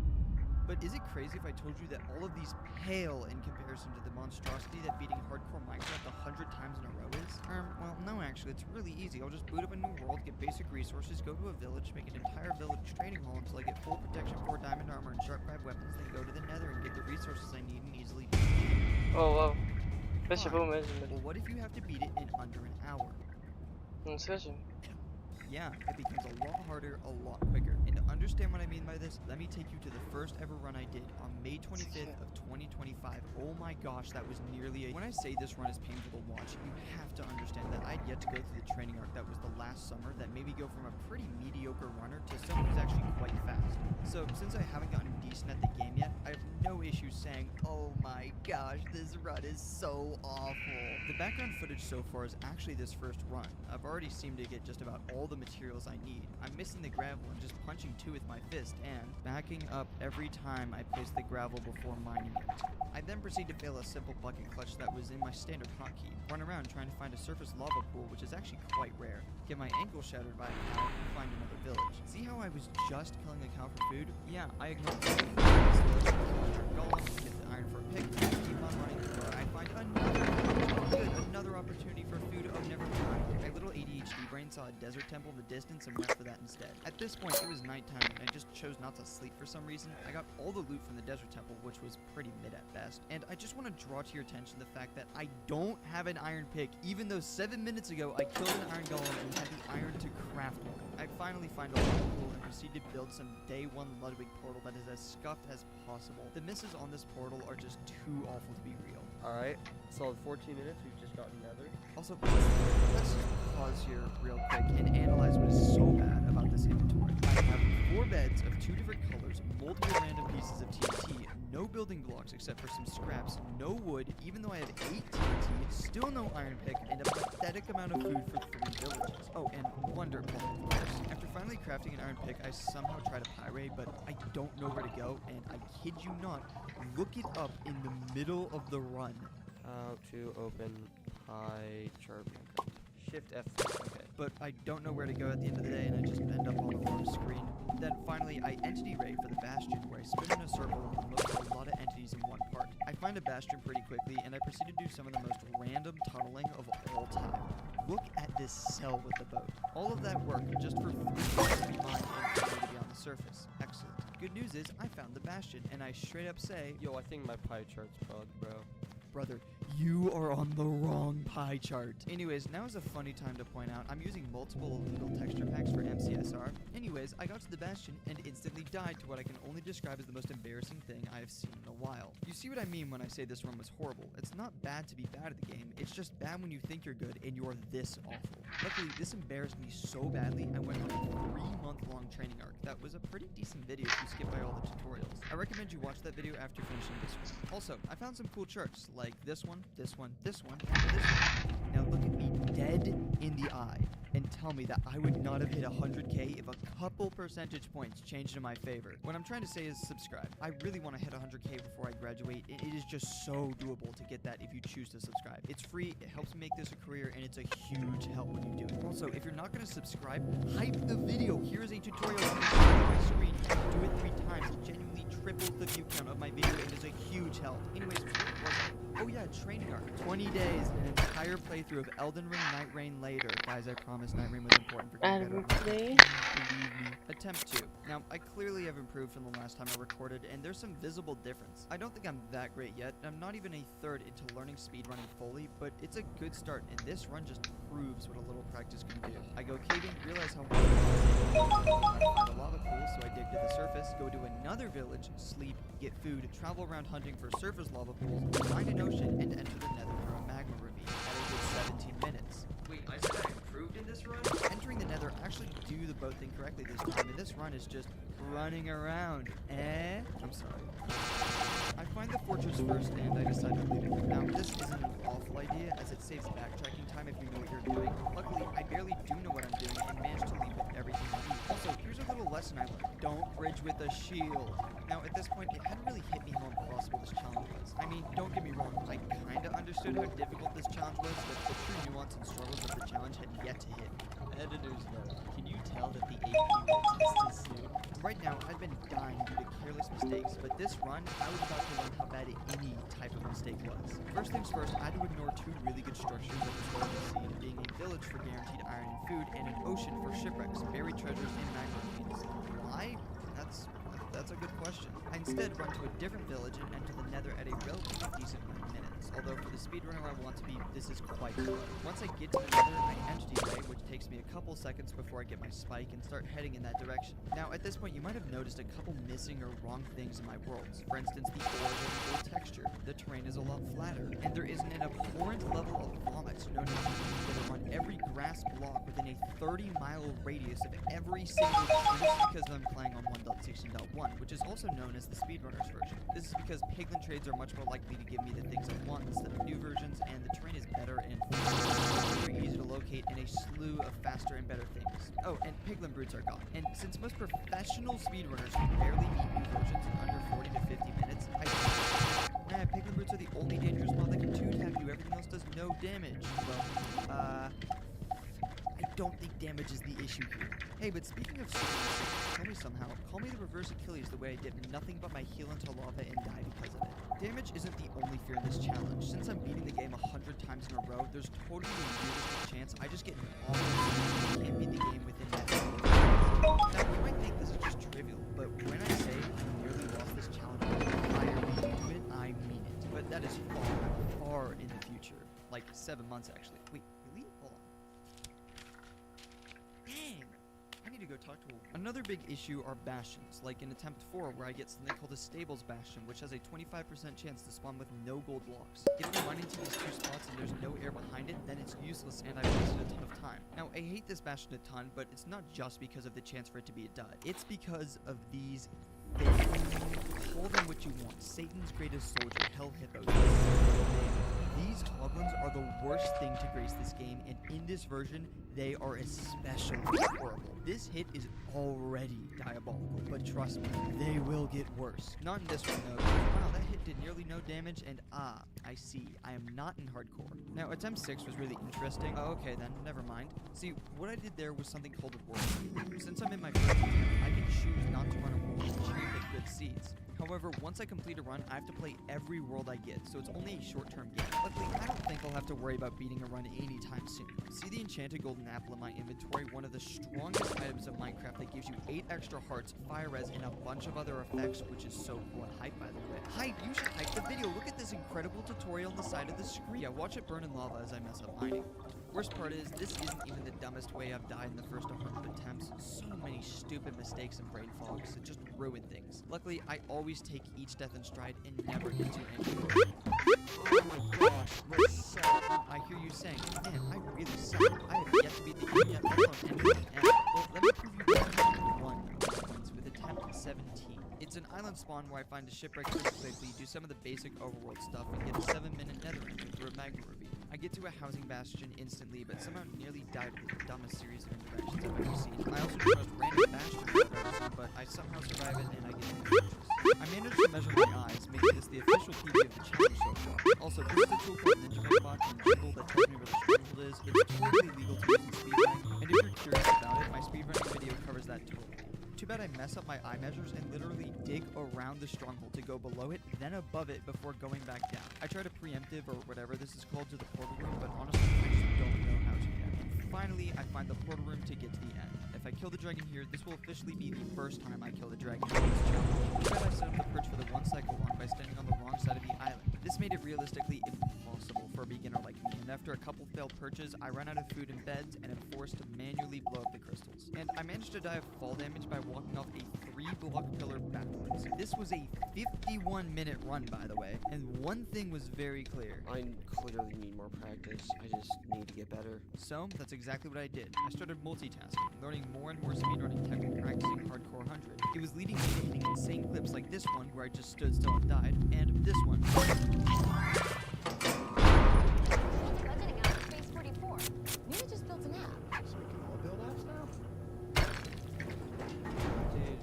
But is it crazy if I told you that all of these pale in comparison to the monstrosity that beating hardcore Minecraft 100 times in a row is? Well, no, actually, it's really easy. I'll just boot up a new world, get basic resources, go to a village, make an entire village trading hall until I get full protection, 4 diamond armor, and sharp 5 weapons, then go to the nether and get the resources I need and easily beat it. Oh, wow. Beste Fine. boom is Well, what if you have to beat it in under an hour? Yeah, it becomes a lot harder, a lot quicker. And to understand what I mean by this, let me take you to the first ever run I did on May 25th of 2025. Oh my gosh, that was nearly a— When I say this run is painful to watch, you have to understand that I'd yet to go through the training arc that was the last summer that made me go from a pretty mediocre runner to someone who's actually quite fast. So, since I haven't gotten decent at the game yet, I have no issue saying, oh my gosh, this run is so awful. The background footage so far is actually this first run. I've already seemed to get just about all the materials I need. I'm missing the gravel and just punching 2 with my fist and backing up every time I place the gravel before mining it. I then proceed to fail a simple bucket clutch that was in my standard hotkey, run around trying to find a surface lava pool, which is actually quite rare, get my ankle shattered by a cow, and find another village. See how I was just killing a cow for food? Yeah, I ignored the golem, get the iron for a pick, and keep on running until I find another opportunity for food. Oh, never mind. My little ADHD brain saw a desert temple in the distance and went for that instead. At this point, it was nighttime and I just chose not to sleep for some reason. I got all the loot from the desert temple, which was pretty mid at best. And I just want to draw to your attention the fact that I don't have an iron pick, even though 7 minutes ago I killed an iron golem and had the iron to craft one. I finally find a lava pool and proceed to build some day 1 Ludwig portal that is as scuffed as possible. The misses on this portal are just too awful to be real. Alright, so 14 minutes, we've just gotten nether. Also, let's just pause here real quick and analyze what is so bad about this inventory. I have 4 beds of 2 different colors, multiple random pieces of TNT, no building blocks except for some scraps, no wood, even though I have 8 TNT, still no iron pick, and a pathetic amount of food for 3 villages. Oh, and wonder ball, of course. After finally crafting an iron pick, I somehow try to pyrite, but I don't know where to go, and I kid you not, look it up in the middle of the run. How to open pie chart. Shift F. Okay. But I don't know where to go at the end of the day, and I just end up on the wrong screen. Then finally, I entity raid for the Bastion, where I spin in a circle and promote a lot of entities in one part. I find a Bastion pretty quickly, and I proceed to do some of the most random tunneling of all time. Look at this cell with the boat. All of that work just for 3 minutes to be mined and for me to be on the surface. Excellent. Good news is, I found the Bastion, and I straight up say, Yo, I think my pie chart's bugged, bro. brother, you are on the wrong pie chart. Anyways, now is a funny time to point out I'm using multiple illegal texture packs for MCSR. Anyways, I got to the Bastion and instantly died to what I can only describe as the most embarrassing thing I have seen in a while. You see what I mean when I say this run was horrible. It's not bad to be bad at the game, it's just bad when you think you're good and you're this awful. Luckily, this embarrassed me so badly, I went on a 3-month-long training arc. That was a pretty decent video if you skip by all the tutorials. I recommend you watch that video after finishing this one. Also, I found some cool charts, like this one, this one, this one, and this one. Now look at me dead in the eye and tell me that I would not have hit 100k if a couple percentage points changed in my favor. What I'm trying to say is subscribe. I really want to hit 100k before I graduate. It is just so doable to get that if you choose to subscribe. It's free, it helps me make this a career, and it's a huge help when you do it. Also, if you're not going to subscribe, hype the video. Here is a tutorial on my screen. You can do it 3 times. It genuinely triples the view count of my video and is a huge help. Anyways, Oh yeah, training arc. 20 days, an entire playthrough of Elden Ring Night Rain later. Guys, I promised Night Rain was important for getting better at Minecraft. Believe me. Attempt 2. Now, I clearly have improved from the last time I recorded, and there's some visible difference. I don't think I'm that great yet. I'm not even a third into learning speedrunning fully, but it's a good start, and this run just proves what a little practice can do. I go caving, realize how hard it is. I find a lava pool, so I dig to the surface, go to another village, sleep, get food, travel around hunting for surface lava pools, find an ocean, and enter the nether through a magma ravine at a good 17 minutes. Wait, I said I improved in this run? Entering the nether actually do the boat thing correctly this time, and this run is just running around. I'm sorry. I find the fortress first, and I decide to leave it. Now, this isn't an awful idea, as it saves backtracking time if you know what you're doing. Luckily, I barely do know what I'm doing, and managed to leave with everything I need. Also, here's a little lesson I learned. Don't bridge with a shield. Now, at this point, it hadn't really hit me how impossible this challenge was. I mean, don't get me wrong, I kinda understood how difficult this challenge was, but the true nuance and struggles of the challenge had yet to hit me. Editor's note. Can you tell that the AP will test is soon? Right now, I've been dying due to careless mistakes, but this run, I was about to learn how bad any type of mistake was. First things first, I had to ignore two really good structures at the start of the scene, being a village for guaranteed iron and food, and an ocean for shipwrecks, buried treasures, and magma ravines. Why? That's a good question. I instead run to a different village and enter the nether at a relatively decent amount of minutes. Although for the speedrunner I want to be, this is quite slow. Once I get to the nether, I entity ray, which takes me a couple seconds before I get my spike and start heading in that direction. Now at this point you might have noticed a couple missing or wrong things in my worlds. For instance, the ore has a little texture, the terrain is a lot flatter, and there isn't an abhorrent level of vomit known as that are on every grass block within a 30-mile radius of every single tree because I'm playing on 1.16.1. Which is also known as the speedrunner's version. This is because Piglin trades are much more likely to give me the things I want instead of new versions, and the terrain is better and very easy to locate in a slew of faster and better things. Oh, and Piglin broods are gone. And since most professional speedrunners can barely beat new versions in under 40 to 50 minutes, Piglin broods are the only dangerous mob that can two-tap you. Everything else does no damage. Well, I don't think damage is the issue here. Hey, but speaking of super mistakes, tell me somehow, call me the reverse Achilles the way I did nothing but my heal into lava and die because of it. Damage isn't the only fear in this challenge. Since I'm beating the game 100 times in a row, there's totally a realistic chance I just get an awful can't beat the game within that. Now, you might think this is just trivial, but when I say I nearly lost this challenge I mean it. But that is far in the future. Like 7 months actually. Wait, really? Hold on. Dang! I need to go talk to a... Another big issue are bastions, like in Attempt 4 where I get something called a Stables Bastion, which has a 25% chance to spawn with no gold blocks. If you run into these two spots and there's no air behind it, then it's useless and I've wasted a ton of time. Now, I hate this bastion a ton, but it's not just because of the chance for it to be a dud. It's because of these things. Call them what you want. Satan's greatest soldier, Hell Hippos. These goblins are the worst thing to grace this game, and in this version, they are especially horrible. This hit is already diabolical, but trust me, they will get worse. Not in this one though. Wow, that hit did nearly no damage, and I see. I am not in hardcore. Now, Attempt 6 was really interesting. Oh, okay then, never mind. See, what I did there was something called a world. Since I'm in my first attempt, I can choose not to run a world and cherry pick good seeds. However, once I complete a run, I have to play every world I get, so it's only a short-term game. Luckily, I don't think I'll have to worry about beating a run anytime soon. See the enchanted golden apple in my inventory? One of the strongest items of Minecraft that gives you 8 extra hearts, fire res, and a bunch of other effects, which is so cool and hype, by the way. Hype, you should hype the video. Look at this incredible tutorial on the side of the screen. Yeah, watch it burn in lava as I mess up mining. Worst part is, this isn't even the dumbest way I've died in the first 100 attempts. So many stupid mistakes and brain fogs that just ruin things. Luckily, I always take each death in stride and never get too angry. Oh my gosh, let's suck. I hear you saying, man, I really suck. I have yet to beat the game yet, let alone enter the end. Well, let me prove you wrong. 1 points with attempt 17. It's an island spawn where I find a shipwreck pretty quickly, do some of the basic overworld stuff, and get a 7-minute nether entry through a magma ravine. I get to a housing bastion instantly, but somehow nearly died with the dumbest series of interactions I've ever seen. I also do the most random bastion I've ever seen, but I somehow survive it and I get the fortress. I managed to measure my eyes, making this the official PB of the challenge so far. Also, this is a tool called NinjaMagbot in Jingle that tells me where the stronghold is. It's totally legal to use in speedrunning, and if you're curious about it, my speedrunning video covers that totally. Too bad I mess up my eye measures and literally dig around the stronghold to go below it, then above it before going back down. I tried a preemptive or whatever this is called to the portal room, but honestly, I just don't know how to yet. Finally, I find the portal room to get to the end. If I kill the dragon here, this will officially be the first time I kill the dragon in this challenge. Too bad I set up the perch for the one cycle long by standing on the wrong side of the island. This made it realistically impossible for a beginner like me, and after a couple failed perches, I ran out of food and beds and am forced to manually blow up the crystals. And I managed to die of fall damage by walking off a 3-block pillar backwards. This was a 51-minute run, by the way, and one thing was very clear. I clearly need more practice. I just need to get better. So, that's exactly what I did. I started multitasking, learning more and more speedrunning tech and practicing Hardcore 100. It was leading me to hitting insane clips like this one, where I just stood still and died, and this one. Budgeting out of Space 44. Nina just built an app. So we can all build apps now? Dude.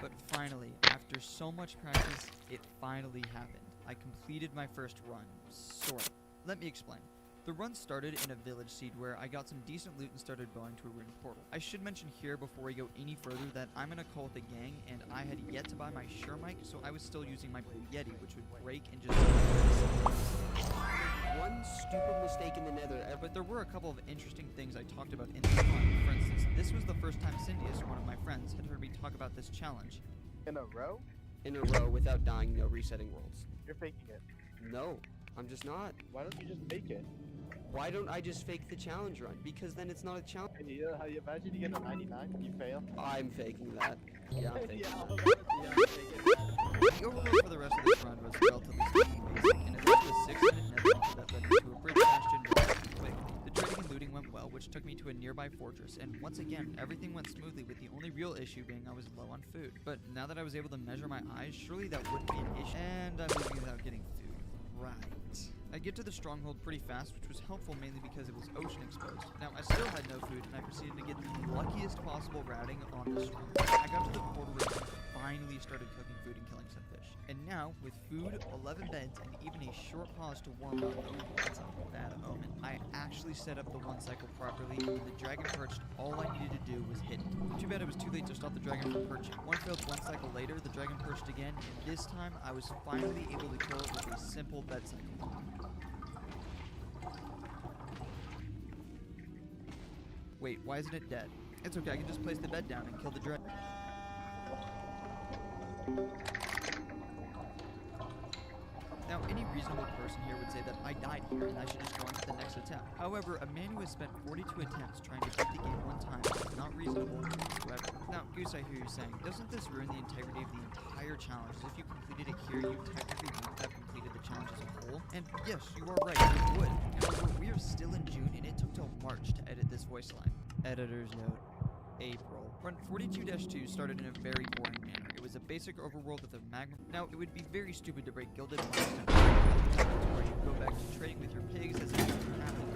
But finally, after so much practice, it finally happened. I completed my first run. Sort of. Let me explain. The run started in a village seed where I got some decent loot and started going to a ruined portal. I should mention here before we go any further that I'm in a call with a gang and I had yet to buy my Shure mic, so I was still using my Blue Yeti, which would break in just One stupid mistake in the nether. but there were a couple of interesting things I talked about in this run. For instance, this was the first time Cindius, one of my friends, had heard me talk about this challenge. In a row? In a row without dying, no resetting worlds. You're faking it. No, I'm just not. Why don't you just fake it? Why don't I just fake the challenge run? Because then it's not a challenge. And you know how you imagine you get a 99 and you fail? I'm faking that. Yeah, I'm faking Yeah, that. The overload for the rest of this run was relatively speaking basic, and it led to a 6-minute net launcher that led me to a bridge bastion relatively quickly. The trading and looting went well, which took me to a nearby fortress, and once again, everything went smoothly with the only real issue being I was low on food. But now that I was able to measure my eyes, surely that wouldn't be an issue. And I'm leaving without getting food. Right. I get to the stronghold pretty fast, which was helpful mainly because it was ocean exposed. Now, I still had no food, and I proceeded to get the luckiest possible routing on the stronghold. I got to the portal room and finally started cooking food and killing some fish. And now, with food, 11 beds, and even a short pause to warm up, that's a bad omen. I actually set up the one cycle properly, and when the dragon perched, all I needed to do was hit it. Too bad it was too late to stop the dragon from perching. One failed one cycle later, the dragon perched again, and this time I was finally able to kill it with a simple bed cycle. Wait, why isn't it dead? It's okay, I can just place the bed down and kill the dragon. Now, any reasonable person here would say that I died here and I should just go on to the next attempt. However, a man who has spent 42 attempts trying to beat the game one time is not reasonable whatsoever. Now, Goose, I hear you saying, doesn't this ruin the integrity of the entire challenge? As if you completed it here, you technically wouldn't have completed the challenge as a whole? And yes, you are right, it would. However, we are still in June and it took till March to edit this voice line. Editor's note. April. Run 42-2 started in a very boring manner. It was a basic overworld with a magma. Now, it would be very stupid to break Gilded Monster where you go back to trading with your pigs as if nothing happened.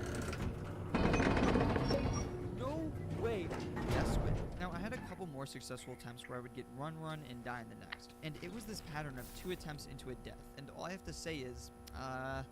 No way. Yes, wait. Now, I had a couple more successful attempts where I would get run, and die in the next. And it was this pattern of 2 attempts into a death. And all I have to say is,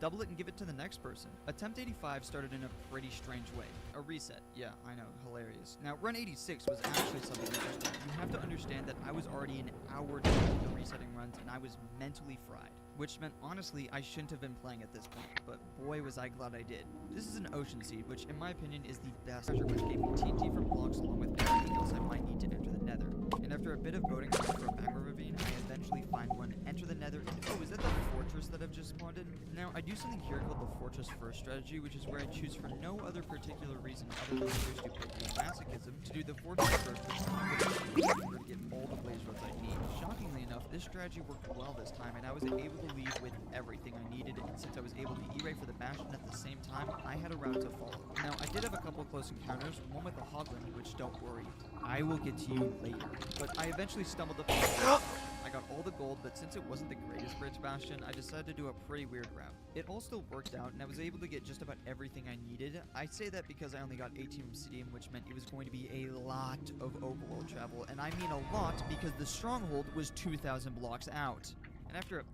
double it and give it to the next person. Attempt 85 started in a pretty strange way. A reset. Yeah, I know, hilarious. Now, run 86 was actually something interesting. You have to understand that I was already an hour deep into the resetting runs and I was mentally fried. Which meant, honestly, I shouldn't have been playing at this point, but boy was I glad I did. This is an ocean seed, which in my opinion is the best treasure, which gave me TNT for blocks along with everything else I might need to enter the nether. And after a bit of boating around for a magma ravine, I eventually find one, enter the nether, and oh, is that the fortress that I've just spawned in? Now, I do something here called the fortress first strategy, which is where I choose for no other particular reason other than sheer stupidity and masochism to do the fortress first, which to get all the blaze rods I need. Shockingly enough, this strategy worked well this time, and I was able to leave with everything I needed, and since I was able to E-ray for the bastion at the same time, I had a route to follow. Now, I did have a couple close encounters, one with a hoglin, which don't worry, I will get to you later. But I eventually stumbled upon I got all the gold, but since it wasn't the greatest bridge bastion, I decided to do a pretty weird route. It all still worked out, and I was able to get just about everything I needed. I say that because I only got 18 obsidian, which meant it was going to be a lot of overworld travel, and I mean a lot because the stronghold was 2,000 blocks out. And after a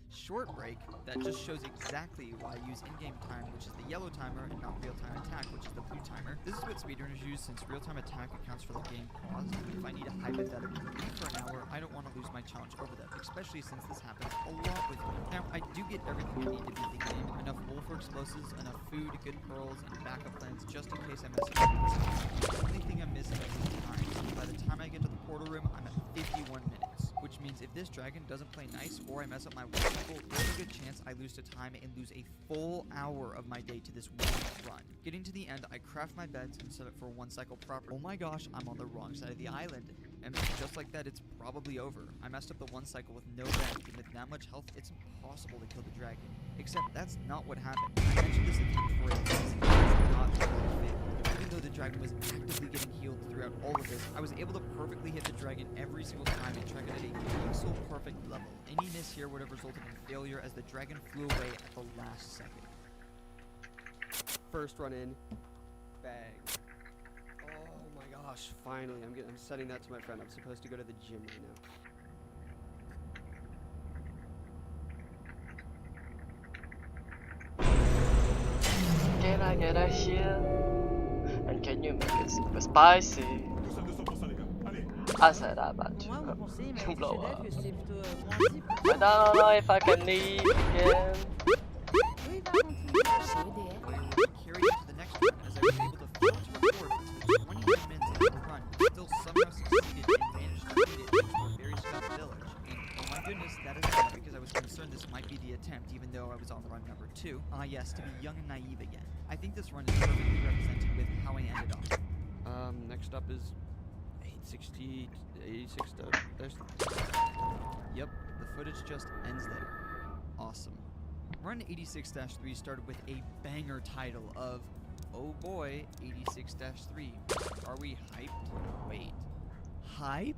Short break, that just shows exactly why I use in-game time, which is the yellow timer, and not real-time attack, which is the blue timer. This is what speedrunners use since real-time attack accounts for the game pause. If I need a hypothetical beat for an hour, I don't want to lose my challenge over that, especially since this happens a lot with me. Now, I do get everything I need to beat the game. Enough Wolfer explosives, enough food, good pearls, and backup plans just in case I mess up. The only thing I'm missing is time. By the time I get to the portal room, I'm at 51 minutes, which means if this dragon doesn't play nice or I mess up my one cycle, there's a good chance I lose to time and lose a full hour of my day to this one run. Getting to the end, I craft my beds and set up for one cycle proper. Oh my gosh, I'm on the wrong side of the island. And just like that, it's probably over. I messed up the one cycle with no bed, and with that much health, it's impossible to kill the dragon. Except that's not what happened. I mentioned this attempt for a reason. It's not totally failed. Even though the dragon was actively getting healed throughout all of this, I was able to perfectly hit the dragon every single time and track it at a pixel perfect level. Any miss here would have resulted in failure as the dragon flew away at the last second. First run in. Bang. Oh my gosh, finally. I'm sending that to my friend. I'm supposed to go to the gym right now. Can I get a shield? And can you make it super spicy? I said that about you. Blow up. I don't know if I can leave again. Carried into the next one as I was able to fail to record for 29 minutes into the run, still somehow succeeded and managed to beat it into a very scuffed village. And oh my goodness, that is bad because I was concerned this might be the attempt even though I was on run number 2. Ah yes, to be young and naive again. I think this run is perfectly represented with how I ended off. Next up is 860, 86. Yep, the footage just ends there. Awesome. Run 86-3 started with a banger title of, oh boy, 86-3. Are we hyped? Wait. Hype?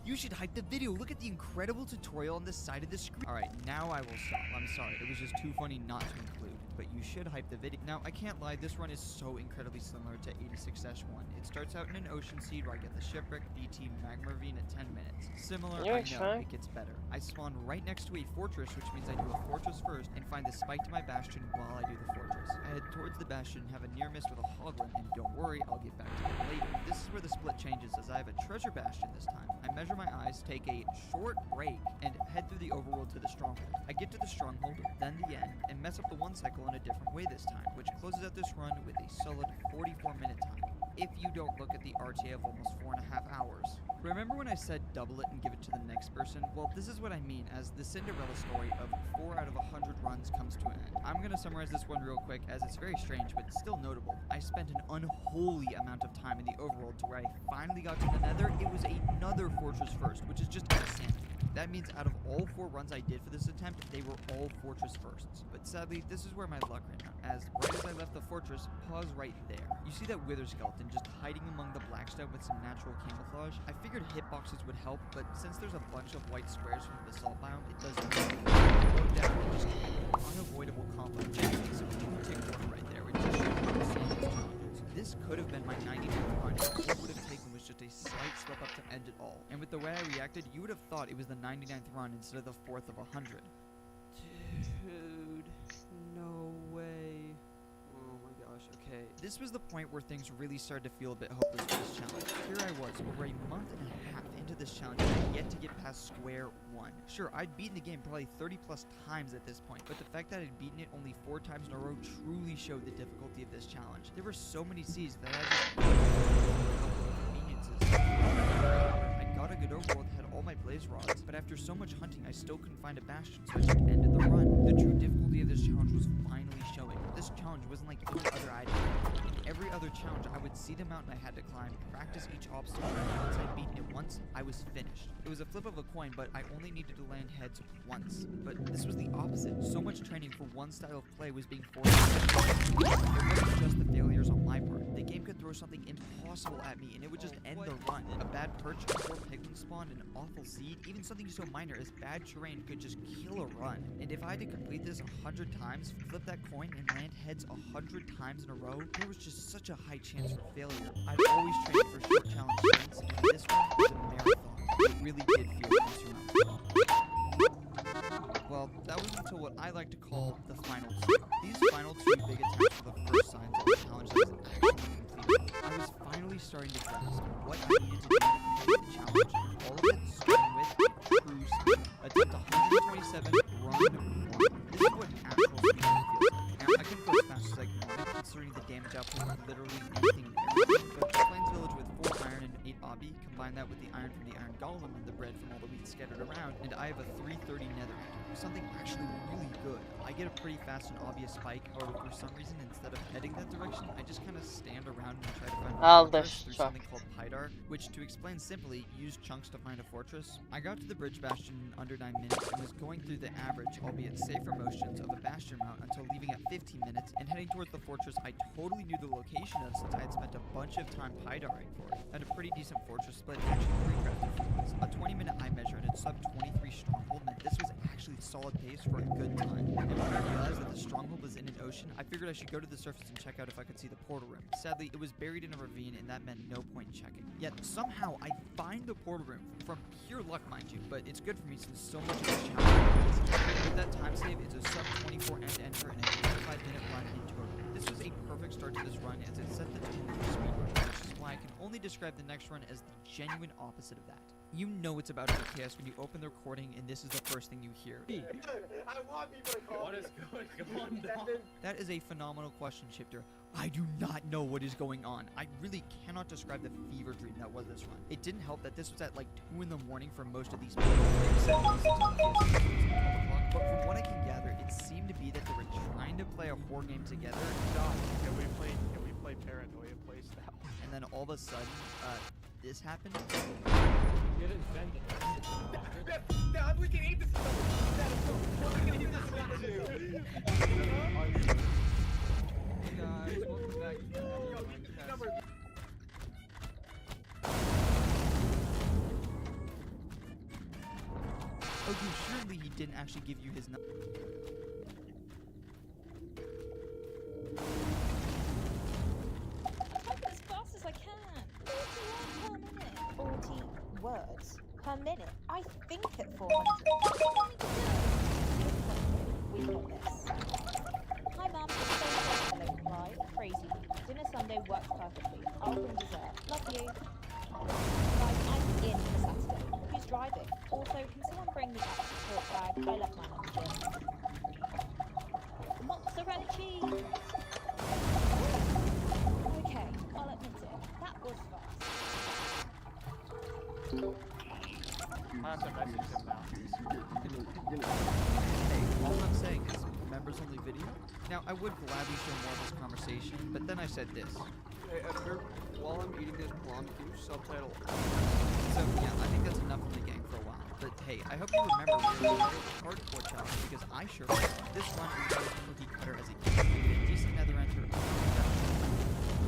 You should hype the video. Look at the incredible tutorial on the side of the screen. Alright, now I will stop. I'm sorry, it was just too funny not to include. But you should hype the video. Now, I can't lie, this run is so incredibly similar to 86-1. It starts out in an ocean seed where I get the shipwreck, DT, magma ravine in 10 minutes. Similar, I know, it gets better. I spawn right next to a fortress, which means I do a fortress first and find the spike to my bastion while I do the fortress. I head towards the bastion, have a near miss with a hoglin, and don't worry, I'll get back to it later. This is where the split changes as I have a treasure bastion this time. I measure my eyes, take a short break, and head through the overworld to the stronghold. I get to the stronghold, then the end, and mess up the one cycle in a different way this time, which closes out this run with a solid 44-minute time. If you don't look at the RTA of almost 4.5 hours. Remember when I said double it and give it to the next person? Well, this is what I mean as the Cinderella story of 4 out of 100 runs comes to an end. I'm gonna summarize this one real quick as it's very strange but still notable. I spent an unholy amount of time in the overworld to where I finally got to the Nether. It was another fortress first, which is just insanity. That means out of all 4 runs I did for this attempt, they were all fortress firsts. But sadly, this is where my luck ran out, as right as I left the fortress, pause right there. You see that wither skeleton just hiding among the blackstone with some natural camouflage? I figured hitboxes would help, but since there's a bunch of white squares from the basalt biome, it doesn't really look down and just an unavoidable combo. So tick one right there, which just shows the same challenges. This could have been my 90-minute run, and what it would have taken was just a slight slip up to end it all. And with the way I reacted, you would have thought it was the 99th run instead of the 4th of 100. Dude, no way. Oh my gosh, okay. This was the point where things really started to feel a bit hopeless for this challenge. Here I was, over a month and a half into this challenge, and I had yet to get past square one. Sure, I'd beaten the game probably 30 plus times at this point, but the fact that I'd beaten it only 4 times in a row truly showed the difficulty of this challenge. There were so many seas that I just a couple of conveniences. I got a good overworld, had all my blaze rods, but after so much hunting, I still couldn't find a bastion, so I just ended the run. The true difficulty of this challenge was finally showing. This challenge wasn't like any other item. In every other challenge, I would see the mountain I had to climb, practice each obstacle, and once I'd beaten it once, I was finished. It was a flip of a coin, but I only needed to land heads once. But this was the opposite. So much training for one style of play was being forced. It wasn't just the failures on my part. The game could throw something impossible at me, and it would just end the run. A bad perch, a poor piglin spawn, an awful seed, even something so minor as bad terrain could just kill a run. And if I had to complete this 100 times, flip that coin, and land heads 100 times in a row, there was just such a high chance for failure. I'd always trained for short challenge runs, and this one was a marathon. It really did feel insurmountable. Well, that was I like to call the final two. These final two big attacks were the first signs of the challenge that was actually completed. I was finally starting to grasp what I needed to do to complete the challenge. All of it starting with a true speed. Attempt 127, run 1. This is what actual speed feels like. Now, I couldn't go as fast as I wanted, considering the damage output of literally anything and everything, but Plains Village with 4 iron and 8 obby, combine that with the iron from the iron golem and the bread from all the wheat scattered around, and I have a 330 netherite. Something actually really good. I get a pretty fast and obvious spike, however, for some reason, instead of heading that direction, I just kind of stand around and try to find a fortress through something called Pydar, which, to explain simply, used chunks to find a fortress. I got to the bridge bastion in under 9 minutes and was going through the average, albeit safer motions of a bastion mount until leaving at 15 minutes and heading towards the fortress I totally knew the location of since I had spent a bunch of time Pydaring for it. I had a pretty decent fortress split, actually 3 crafted forts. A 20-minute eye measure and its sub 23 stronghold meant this was actually solid pace for a good time. And when I realized that the stronghold was in an ocean, I figured I should go to the surface and check out if I could see the portal room. Sadly, it was buried in a ravine and that meant no point checking. Yet somehow I find the portal room, from pure luck mind you, but it's good for me since so much of this challenge is easy. With that time save, it's a sub 24 end enter and a 25-minute run into a room. This was a perfect start to this run as it set the tone for speedrun, which is why I can only describe the next run as the genuine opposite of that. You know it's about to be chaos when you open the recording and this is the first thing you hear. I want people to call. What is going on? That is a phenomenal question, Shifter. I do not know what is going on. I really cannot describe the fever dream that was this run. It didn't help that this was at like 2 in the morning for most of these people. But from what I can gather, it seemed to be that they were trying to play a horror game together. God, can we play Paranoia playstyle? And then all of a sudden, this happened. Get invented. We can eat this stuff. We can eat this stuff too. Hey guys, welcome back to the Okay, surely he didn't actually give you his number. As fast as I can. 40 words per minute. 40 words per minute. I think at 400. We got this. Hi mum, hello, right? Crazy. Dinner Sunday works perfectly. I'll bring dessert. Love you. Guys, I'm in for Saturday. Who's driving? Also, can someone bring me up the talk bag? I left mine at the gym. Mozzarella cheese. Okay, I'll admit it. That was fast. I have to message him now. Hey, all I'm saying is members only video. Now, I would gladly show more of this conversation, but then I said this. Hey, Edgar, while I'm eating this plum, can you subtitle? So, yeah, I think that's enough from the gang for a while. But hey, I hope you remember we were doing a hardcore challenge because I sure was. This run was as cookie cutter as it can be. A decent nether enter.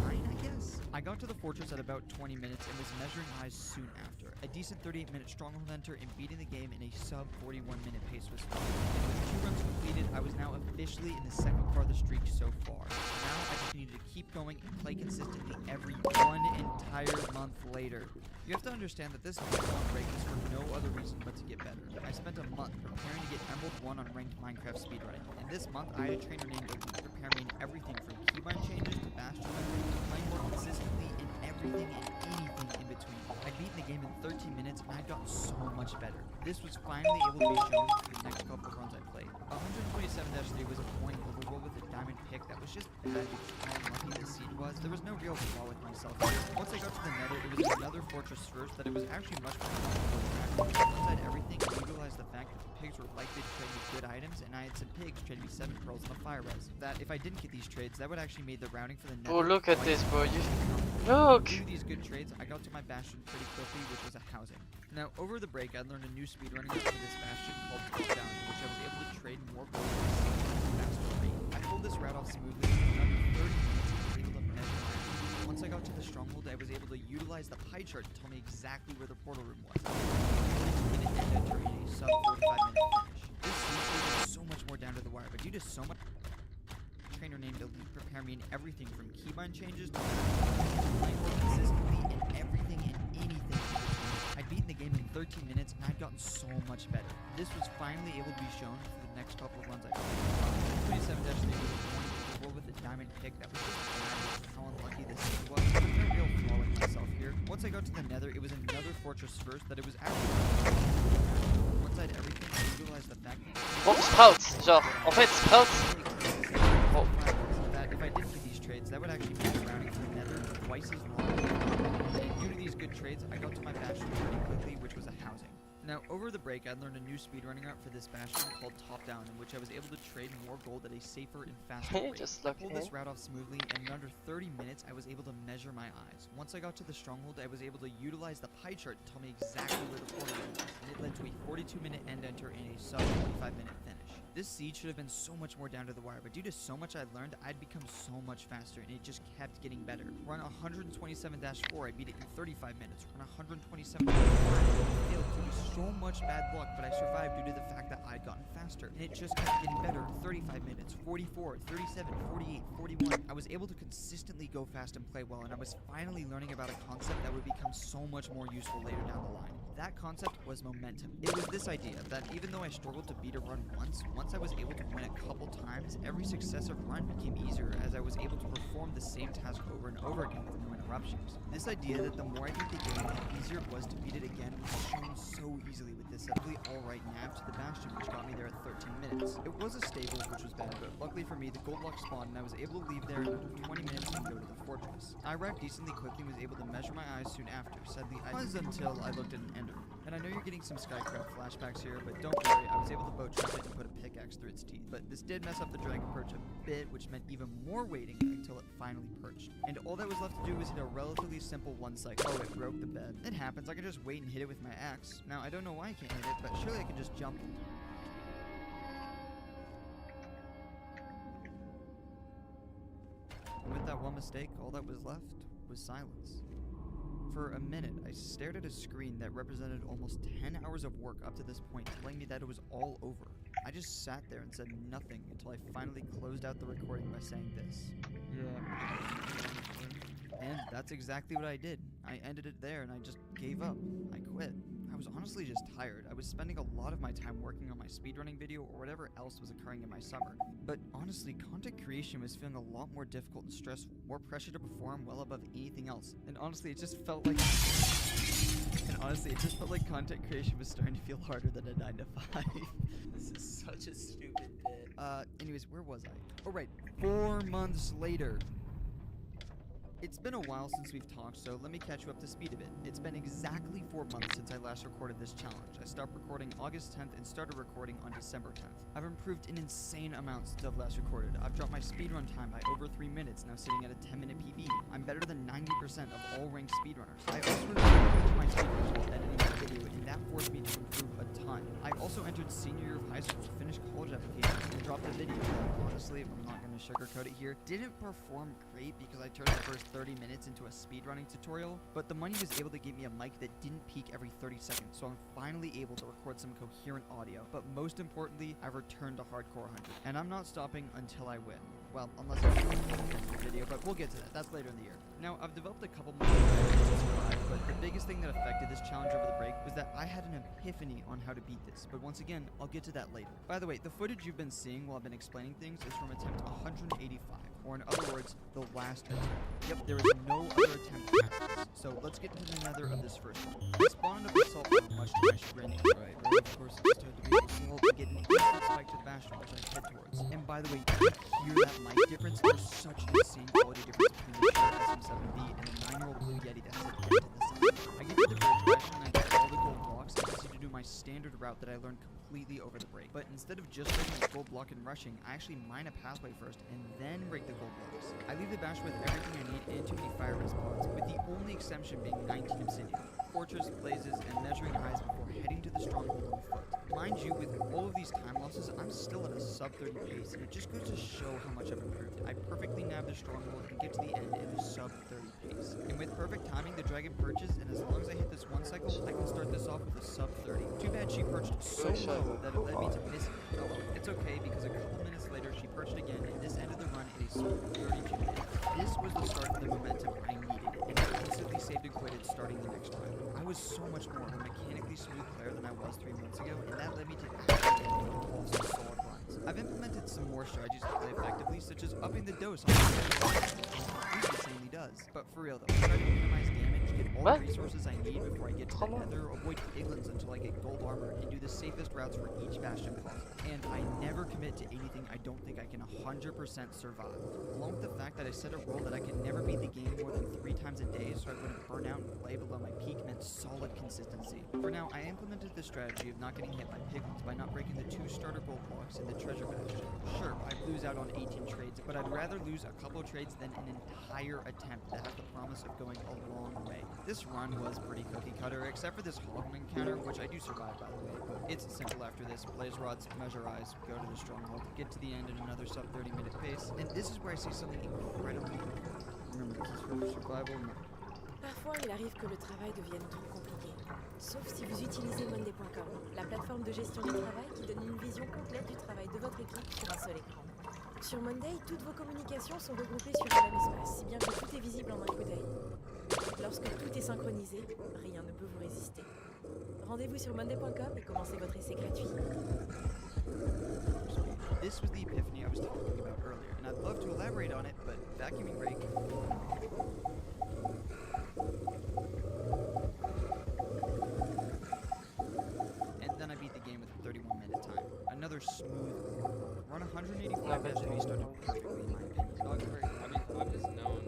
Fine, I guess. I got to the fortress at about 20 minutes and was measuring highs soon after. A decent 38-minute stronghold enter and beating the game in a sub 41-minute pace was fun. And with 2 runs completed, I was now officially in the second farthest streak so far. Now I just needed to keep going and play consistently every 1 entire month later. You have to understand that this month break is for no other reason but to get better. I spent a month preparing to get Emerald 1 on ranked Minecraft speedrunning, and this month I had a trainer named Elite prepare me in everything from keybind changes to bastion methods to playing more consistently in everything and anything in between. I'd beaten the game in 13 minutes and I'd gotten so much better. This was finally able to be shown through the next couple of runs I played. 127-3 was a point overroll with a diamond pick that was just bad because of how unlucky the seed was. There was no real flaw with myself. Once I got to the nether, it was another fortress first that it was actually much more comfortable to craft. Once I had everything, I utilized the fact that the pigs were likely to trade me good items, and I had some pigs trade me 7 pearls and a fire res. That, if I didn't get these trades, that would actually made the routing for the nether. Oh, look at this, bro. Look! Due to these good trades, I got to my bastion pretty quickly, which was a housing. Now, over the break, I learned a new speedrunning route for this bastion called Down, which I was able to trade more gold at the same time at a faster rate. I pulled this route off smoothly, and in under 30 minutes, I was able to measure my. Once I got to the stronghold, I was able to utilize the pie chart to tell me exactly where the portal room was. 42-minute end enter in a sub 45-minute finish. This seems was so much more down to the wire, but due to so much trainer named Elite prepare me in everything from keybind changes to playing more consistently in everything and anything in between. I'd beaten the game in 13 minutes, and I'd gotten so much better. This was finally able to be shown for the next couple of runs I played. 27-3 was with the diamond pick. That was just how unlucky this was. I'm no real flaw in myself here. Once I got to the nether, it was another fortress first that it was actually... Once I had everything, I realized the fact that... Oh, sprouts. Genre, en fait, sprouts. Oh. That if I didn't get these trades, that would actually make the routing for the nether twice as long. Due to these good trades, I got to my bastion pretty quickly, which was a housing. Now, over the break, I learned a new speedrunning route for this bastion called Top Down, in which I was able to trade more gold at a safer and faster rate. Just I look pulled here. this route off smoothly, and in under 30 minutes, I was able to measure my eyes. Once I got to the stronghold, I was able to utilize the pie chart to tell me exactly where the portal was, and it led to a 42-minute end enter and a sub-45-minute finish. This siege should have been so much more down to the wire, but due to so much I'd learned, I'd become so much faster, and it just kept getting better. Run 127-4, I beat it in 35 minutes. Run 127-5, I failed due to so much bad luck, but I survived due to the fact that I'd gotten faster, and it just kept getting better. 35 minutes, 44, 37, 48, 41. I was able to consistently go fast and play well, and I was finally learning about a concept that would become so much more useful later down the line. That concept was momentum. It was this idea that even though I struggled to beat a run once I was able to win a couple times, every successive run became easier as I was able to perform the same task over and over again with no interruptions. This idea that the more I beat the game, the easier it was to beat it again was shown so easily with this simply alright nav to the bastion, which got me there at 13 minutes. It was a stables, which was bad, but luckily for me, the gold block spawned and I was able to leave there in under 20 minutes and go to the fortress. I arrived decently quickly and was able to measure my eyes soon after. Sadly, I was until I looked at an ender. And I know you're getting some Skycraft flashbacks here, but don't worry, I was able to boat trap it and put a pickaxe through its teeth. But this did mess up the dragon perch a bit, which meant even more waiting until it finally perched. And all that was left to do was hit a relatively simple one cycle. Oh, it broke the bed. It happens, I can just wait and hit it with my axe. Now, I don't know why I can't hit it, but surely I can just jump. And with that one mistake, all that was left was silence. For a minute, I stared at a screen that represented almost 10 hours of work up to this point, telling me that it was all over. I just sat there and said nothing until I finally closed out the recording by saying this. Yeah. And that's exactly what I did. I ended it there and I just gave up. I quit. I was honestly just tired. I was spending a lot of my time working on my speedrunning video or whatever else was occurring in my summer. But honestly, content creation was feeling a lot more difficult and stressful, more pressure to perform well above anything else. And honestly, it just felt like content creation was starting to feel harder than a 9 to 5. This is such a stupid bit. Anyways, where was I? Oh right, 4 months later. It's been a while since we've talked, so let me catch you up to speed a bit. It's been exactly 4 months since I last recorded this challenge. I stopped recording August 10th and started recording on December 10th. I've improved an insane amount since I've last recorded. I've dropped my speedrun time by over 3 minutes, now sitting at a 10-minute PB. I'm better than 90% of all ranked speedrunners. I also improved my speedruns while editing the video, and that forced me to improve a ton. I also entered senior year of high school, finished college applications, and dropped a video that, honestly, I'm not going to sugarcoat it here, didn't perform great because I turned the first 30 minutes into a speedrunning tutorial, but the money was able to give me a mic that didn't peak every 30 seconds, so I'm finally able to record some coherent audio. But most importantly, I've returned to Hardcore 100, and I'm not stopping until I win. Well, unless I do the video, but we'll get to that. That's later in the year. Now, I've developed a couple more strategies to survive, but the biggest thing that affected this challenge over the break was that I had an epiphany on how to beat this. But once again, I'll get to that later. By the way, the footage you've been seeing while I've been explaining things is from attempt 185, or in other words, the last attempt. Yep, there is no other attempt past this. So let's get into the nether of this first one. I spawned up assault much to my chagrin. Right, of course, it started to be assault and get an instant spike to the bastion, which I head towards. And by the way, you hear that mic difference? There's such an insane quality difference between the Shure SM7B and the 9-year-old Blue Yeti that has a dent in the side. I get to the bridge bastion and I get all the gold blocks and proceed to do my standard route that I learned completely over the break. But instead of just breaking the gold block and rushing, I actually mine a pathway first and then break the gold blocks. I leave the bastion with everything I need into a fire res pods, with the only exception being 19 obsidian, fortress, blazes, and measuring eyes before heading to the stronghold on foot. Mind you, with all of these time losses, I'm still at a sub 30 pace, and it just goes to show how much I've improved. I perfectly nab the stronghold and get to the end in a sub 30 pace. And with perfect timing, the dragon perches, and as long as I hit this one cycle, I can start this off with a sub 30. Too bad she perched so low that it led me to missing. Oh well, it's okay, because a couple minutes later, she perched again, and this ended the run at a sub 32 minutes. This was the start of the momentum I needed, and I instantly saved saved and quitted starting the next run. I was so much more of a mechanically smooth player than I was 3 months ago, and that led me to actually pull some solid runs. I've implemented some more strategies to play effectively, such as upping the dose on it insanely does. But for real though, try to minimize damage, get all the resources I need before I get to the nether, avoid piglins until I get gold armor, and do the safest routes for each bastion puzzle. And I never commit to anything I don't think I can 100% survive. Along with the fact that I set a rule that I can never beat the game more than 3 times a day so I wouldn't burn out and play below my peak meant solid consistency. For now, I implemented the strategy of not getting hit by piglins by not breaking the 2 starter gold blocks in the treasure bastion. Sure, I'd lose out on 18 trades, but I'd rather lose a couple trades than an entire attempt that has the promise of going a long way. This run was pretty cookie cutter, except for this Hoglin encounter, which I do survive by the way, but it's simple after this. Blaze rods, measure eyes, go to the stronghold, get to the end in another sub 30-minute pace, and this is where I see something incredibly important. Remember, this is for survival. Parfois, il arrive que le travail devienne trop compliqué. Sauf si vous utilisez Monday.com, la plateforme de gestion du travail qui donne une vision complète du travail de votre équipe sur un seul écran. Sur Monday, toutes vos communications sont regroupées sur un même espace, si bien que tout est visible en un coup d'œil. Lorsque tout est synchronisé, rien ne peut vous résister. Rendez-vous sur Monday.com et commencez votre essai gratuit. This was the epiphany I was talking about earlier, and I'd love to elaborate on it, but vacuuming break. And then I beat the game with a 31-minute time. Another smooth run 185 Destiny started perfectly in my opinion. I've just known.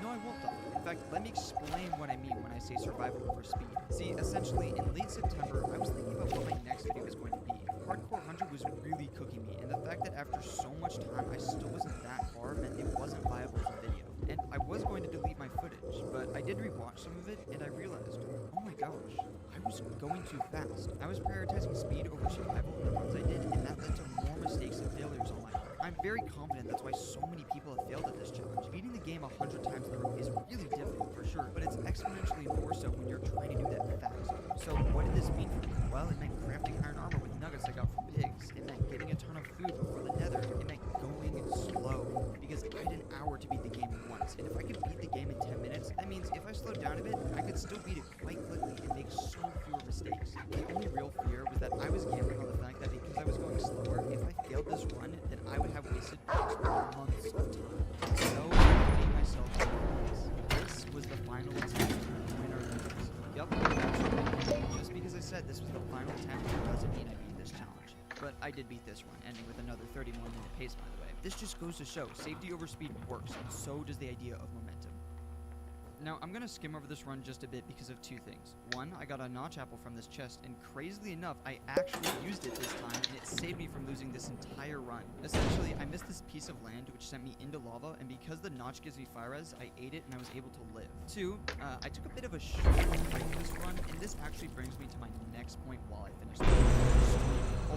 No, I won't though. In fact, let me explain what I mean when I say survival over speed. See, essentially, in late September, I was thinking about what my next video was going to be. Hardcore Hunter was really cooking me, and the fact that after so much time I still wasn't that far meant it wasn't viable as a video. And I was going to delete my footage, but I did rewatch some of it, and I realized, oh my gosh, I was going too fast. I was prioritizing speed over survival in the runs I did, and that led to more mistakes and failures on my part. I'm very confident that's why so many people have failed at this challenge. Beating the game 100 times in a row is really difficult for sure, but it's exponentially more so when you're trying to do that fast. So what did this mean for me? Well, it meant crafting iron armor with nuggets I got from pigs. It meant getting a ton of food before the nether. It meant going slow, because I had an hour to beat the game once, and if I could beat the game in 10 minutes, that means if I slowed down a bit, I could still beat it quite quickly and make so fewer mistakes. The only real fear was that I was gambling on the fact that because I was going slower, if I failed this run, then I would have wasted months of time. So I made myself realize this was the final attempt to win or lose. Yup, that's right. Just because I said this was the final attempt doesn't mean I beat this challenge. But I did beat this run, ending with another 31-minute pace by the way. This just goes to show, safety over speed works, and so does the idea of momentum. Now, I'm gonna skim over this run just a bit because of 2 things. One, I got a notch apple from this chest, and crazily enough, I actually used it this time, and it saved me from losing this entire run. Essentially, I missed this piece of land, which sent me into lava, and because the notch gives me fire res, I ate it, and I was able to live. 2, I took a bit of a short break this run, and this actually brings me to my next point while I finish this.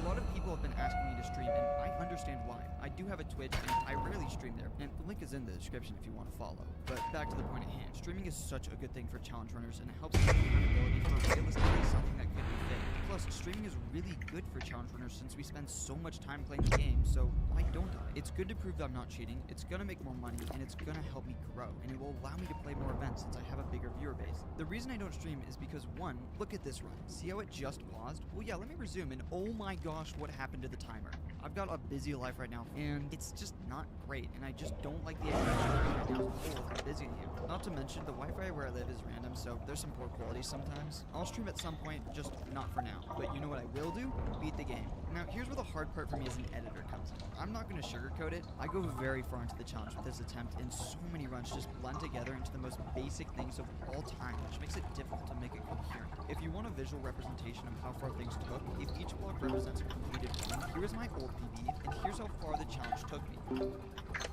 A lot of people have been asking me to stream, and I understand why. I do have a Twitch, and I rarely stream there, and the link is in the description if you want to follow. But back to the point at hand. Streaming is such a good thing for challenge runners, and it helps with accountability for realistically something that could be fake. Plus, streaming is really good for challenge runners since we spend so much time playing the game, so why don't I? It's good to prove that I'm not cheating, it's gonna make more money, and it's gonna help me grow, and it will allow me to play more events since I have a bigger viewer base. The reason I don't stream is because 1, look at this run. See how it just paused? Well yeah, let me resume, and oh my gosh, what happened to the timer? I've got a busy life right now, and it's just not great, and I just don't like the idea of right now with how busy I am. Not to mention, the Wi-Fi where I live is random, so there's some poor quality sometimes. I'll stream at some point, just not for now. But you know what I will do? Beat the game. Now, here's where the hard part for me as an editor comes in. I'm not going to sugarcoat it. I go very far into the challenge with this attempt, and so many runs just blend together into the most basic things of all time, which makes it difficult to make it coherent. If you want a visual representation of how far things took, if each block represents a completed run, here is my old PB, and here's how far the challenge took me.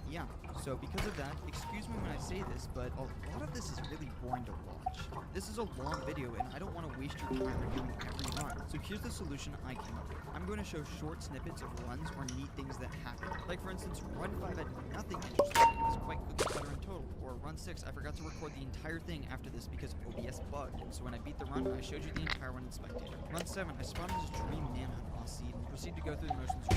Yeah, so because of that, excuse me when I say this, but a lot of this is really boring to watch. This is a long video, and I don't want to waste your time reviewing every run. So here's the solution I came up with. I'm going to show short snippets of runs or neat things that happened. Like for instance, run 5 had nothing interesting, and it was quite cookie cutter in total. Or run 6, I forgot to record the entire thing after this because OBS bugged. So when I beat the run, I showed you the entire run in Spectator. Run 7, I spawned this dream manhunt boss seed and proceeded to go through the motions.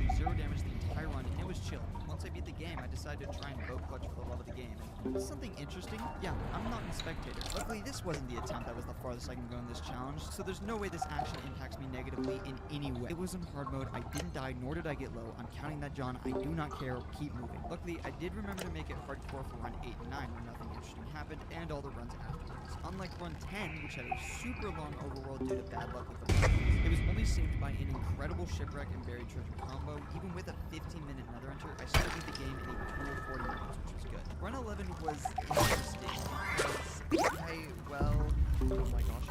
do 0 damage the entire run, and it was chill. Once I beat the game, I decided to try and boat clutch for the love of the game. And something interesting? Yeah, I'm not a spectator. Luckily, this wasn't the attempt that was the farthest I can go in this challenge, so there's no way this action impacts me negatively in any way. It was in hard mode, I didn't die, nor did I get low. I'm counting that, John. I do not care. Keep moving. Luckily, I did remember to make it hardcore for run 8 and 9 when nothing interesting happened, and all the runs afterwards. Unlike run 10, which had a super long overworld due to bad luck with the monsters, it was only saved by an incredible shipwreck and buried treasure combo. Even with a 15-minute nether enter, I still beat the game in a cool 40 minutes, which was good. Run 11 was interesting because oh my gosh,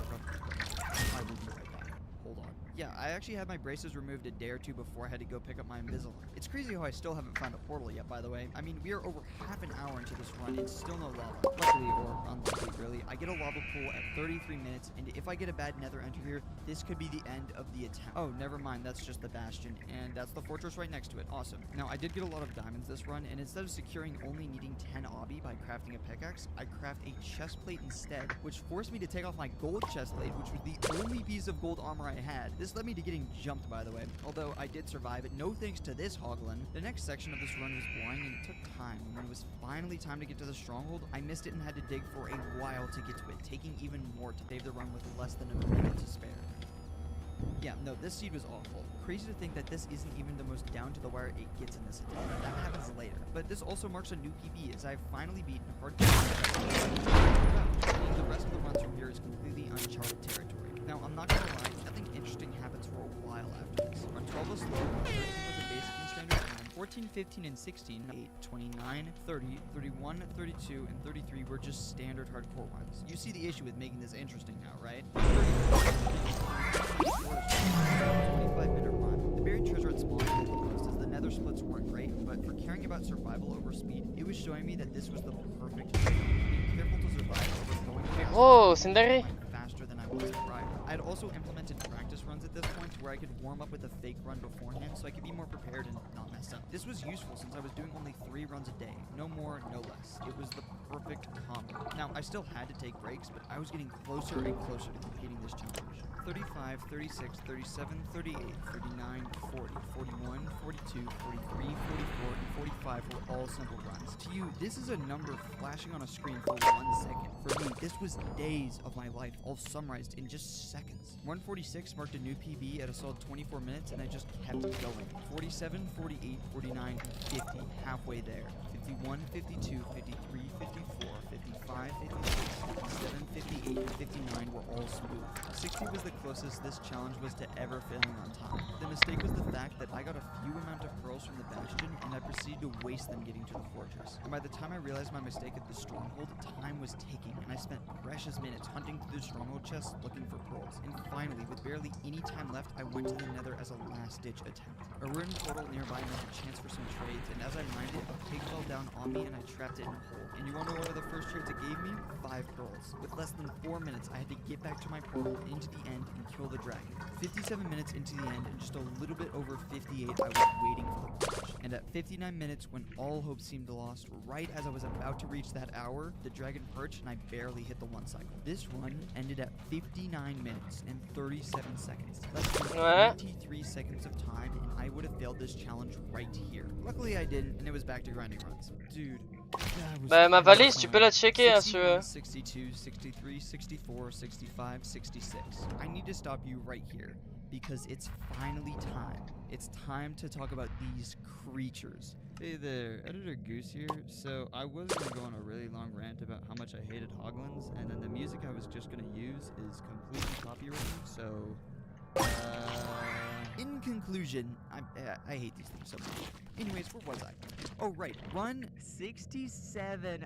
I will be right back. Hold on. Yeah, I actually had my braces removed a day or two before I had to go pick up my Invisalign. It's crazy how I still haven't found a portal yet, by the way. I mean, we are over half an hour into this run and still no lava. Luckily, or unluckily really, I get a lava pool at 33 minutes, and if I get a bad nether enter here, this could be the end of the attempt. Oh, never mind, that's just the bastion, and that's the fortress right next to it. Awesome. Now, I did get a lot of diamonds this run, and instead of securing only needing 10 obby by crafting a pickaxe, I craft a chest plate instead, which forced me to take off my gold chest plate, which was the only piece of gold armor I had. This led me to getting jumped, by the way, although I did survive it, no thanks to this hoglin. The next section of this run was boring, and it took time. When it was finally time to get to the stronghold, I missed it and had to dig for a while to get to it, taking even more to save the run with less than a minute to spare. Yeah, no, this seed was awful. Crazy to think that this isn't even the most down-to-the-wire it gets in this attempt. That happens later. But this also marks a new PB, as I've finally beaten hardcore. The rest of the runs from here is completely uncharted territory. Now, I'm not gonna lie, nothing interesting happens for a while after this. Run 12 was slow, 13 was a basic and standard time, 14, 15, and 16, 8, 29, 30, 31, 32, and 33 were just standard hardcore ones. You see the issue with making this interesting now, right? 25-minute run. The buried treasure at spawn was the most, as the nether splits weren't great, but for caring about survival over speed, it was showing me that this was the perfect trade-off. Being careful to survive over going faster than I was prior. I had also implemented practice runs at this point to where I could warm up with a fake run beforehand so I could be more prepared and not mess up. This was useful since I was doing only 3 runs a day. No more, no less. It was the perfect combo. Now, I still had to take breaks, but I was getting closer and closer to completing this challenge. 35, 36, 37, 38, 39, 40, 41, 42, 43, 44, and 45 were all simple runs. To you, this is a number flashing on a screen for 1 second. For me, this was days of my life, all summarized in just seconds. 146 marked a new PB at a solid 24 minutes, and I just kept going. 47, 48, 49, 50, halfway there. 51, 52, 53, 54, 55, 56, 57, 58, and 59 were all smooth. 60 was the closest this challenge was to ever failing on time. The mistake was the fact that I got a few amount of pearls from the bastion, and I proceeded to waste them getting to the fortress. And by the time I realized my mistake at the stronghold, time was ticking, and I spent precious minutes hunting through the stronghold chests looking for pearls. And finally, with barely any time left, I went to the nether as a last-ditch attempt. A ruined portal nearby meant a chance for some trades, and as I mined it, a pig fell down on me and I trapped it in a hole. And you wanna know what are the first trades it gave me? 5 pearls. With less than 4 minutes, I had to get back to my portal into the end and kill the dragon. 57 minutes into the end and just a little bit over 58, I was waiting for the punch. And at 59 minutes, when all hope seemed lost, right as I was about to reach that hour, the dragon perched and I barely hit the 1 cycle. This run ended at 59 minutes and 37 seconds. Less than 23 seconds of time, and I would have failed this challenge right here. Luckily I didn't, and it was back to grinding runs. Dude. Bah ma valise, tu peux la checker hein, si tu veux. 62, 63, 64, 65, 66. I need to stop you right here, because it's finally time. It's time to talk about these creatures. Hey there, Editor Goose here. So I was gonna go on a really long rant about how much I hated hoglins, and then the music I was just gonna use is completely copyrighted, so... in conclusion, I hate these things so much. Anyways, where was I? Oh, right. Run 67.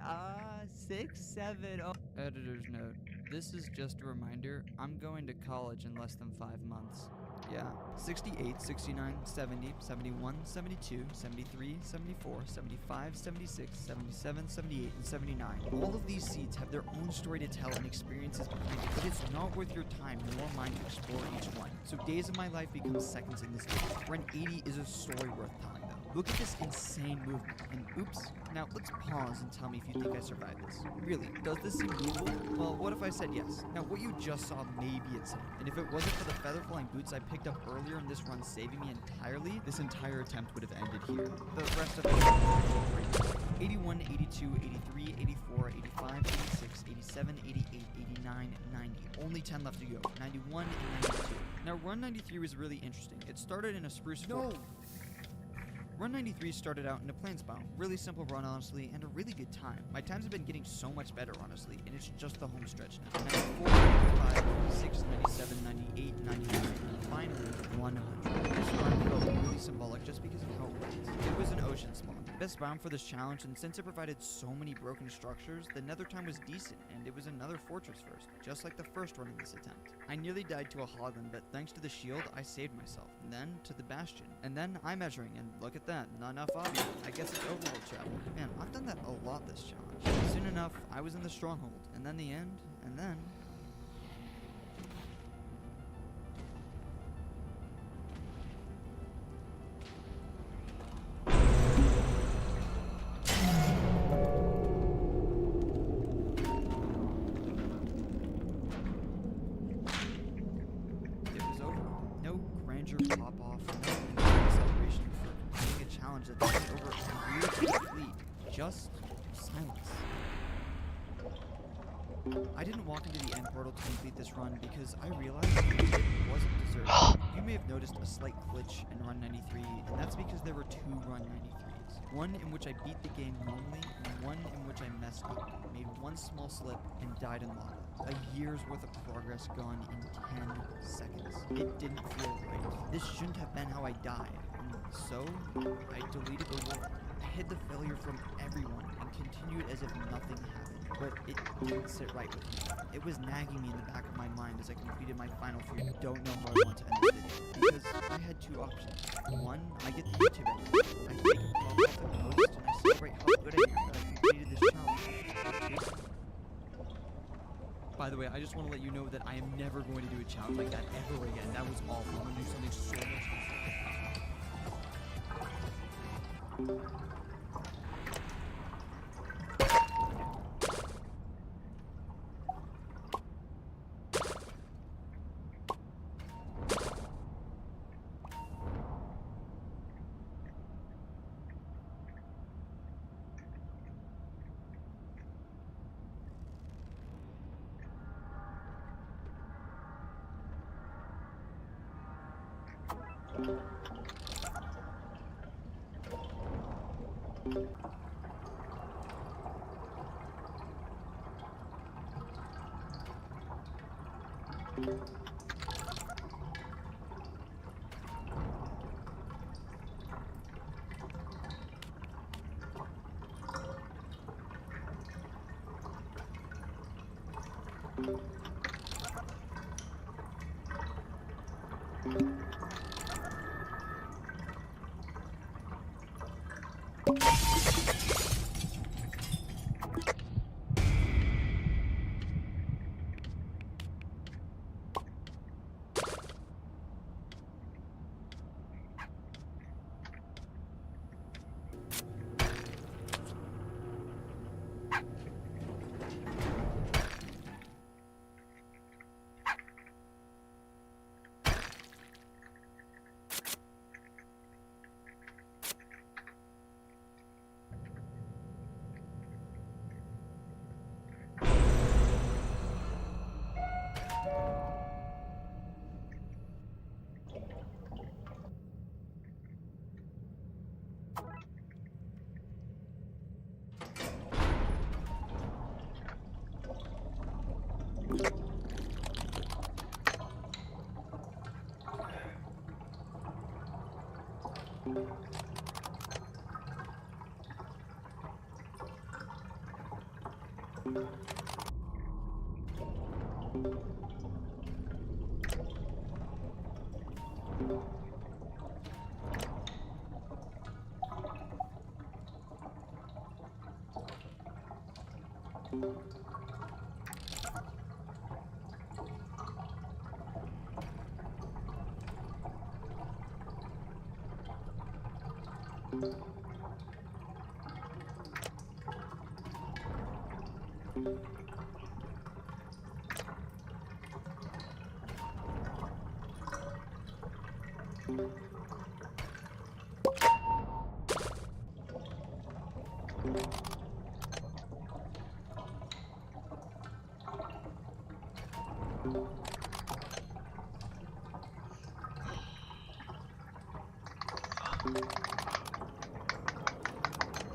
67. Oh. Editor's note. This is just a reminder. I'm going to college in less than 5 months. Yeah. 68, 69, 70, 71, 72, 73, 74, 75, 76, 77, 78, and 79. All of these seeds have their own story to tell and experiences behind it, but it's not worth your time nor mine to explore each one. So days of my life become seconds in this game. Run 80 is a story worth telling though. Look at this insane movement, and oops. Now, let's pause and tell me if you think I survived this. Really, does this seem doable? Well, what if I said yes? Now, what you just saw may be insane, and if it wasn't for the feather flying boots I picked up earlier in this run saving me entirely, this entire attempt would have ended here. The rest of it was 81, 82, 83, 84, 85, 86, 87, 88, 89, 90. Only 10 left to go. 91 and 92. Now, Run 93 was really interesting. It started in a spruce forest. Run 93 started out in a plane spawn. Really simple run, honestly, and a really good time. My times have been getting so much better, honestly, and it's just the home stretch now. 94, 95, 96, 97, 98, 99, and finally 100. This run felt really symbolic just because of how it went. It was an ocean spawn. Best bound for this challenge, and since it provided so many broken structures, the nether time was decent, and it was another fortress first, just like the first run in this attempt. I nearly died to a hoglin, but thanks to the shield, I saved myself. And then to the bastion. And then eye measuring, and look at that, not enough obvious. I guess it's overworld travel. Man, I've done that a lot this challenge. Soon enough, I was in the stronghold, and then the end, and then... pop off, no celebration for completing a challenge that took over a year to complete. Just silence. I didn't walk into the end portal to complete this run because I realized it wasn't deserved. You may have noticed a slight glitch in Run 93, and that's because there were two Run 93s. One in which I beat the game normally, and one in which I messed up, made one small slip, and died in lava. A year's worth of progress gone in 10 seconds. It didn't feel right. This shouldn't have been how I died. And so, I deleted the world. I hid the failure from everyone and continued as if nothing happened. But it didn't sit right with me. It was nagging me in the back of my mind as I completed my final few. I don't know how I want to end the video, because I had two options. One, I get the YouTube edit. I make a pop off and post, and I celebrate how good I am that I completed this challenge. By the way, I just want to let you know that I am never going to do a challenge like that ever again. That was awful. I'm going to do something so much easier.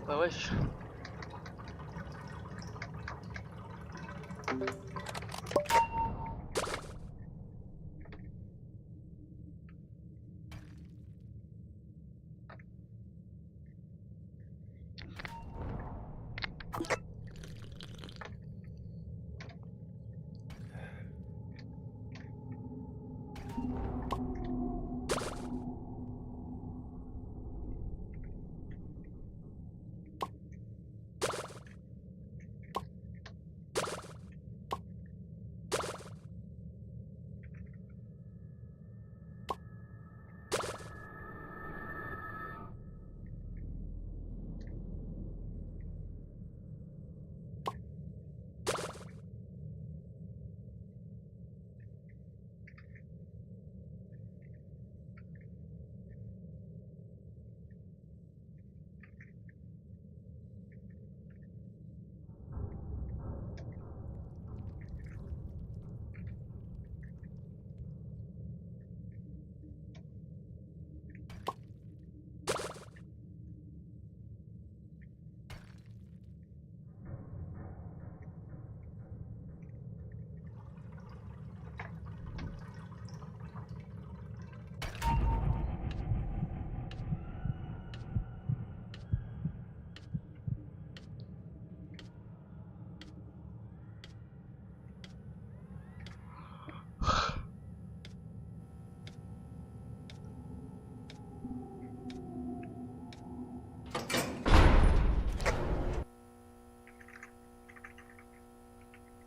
Bah wesh.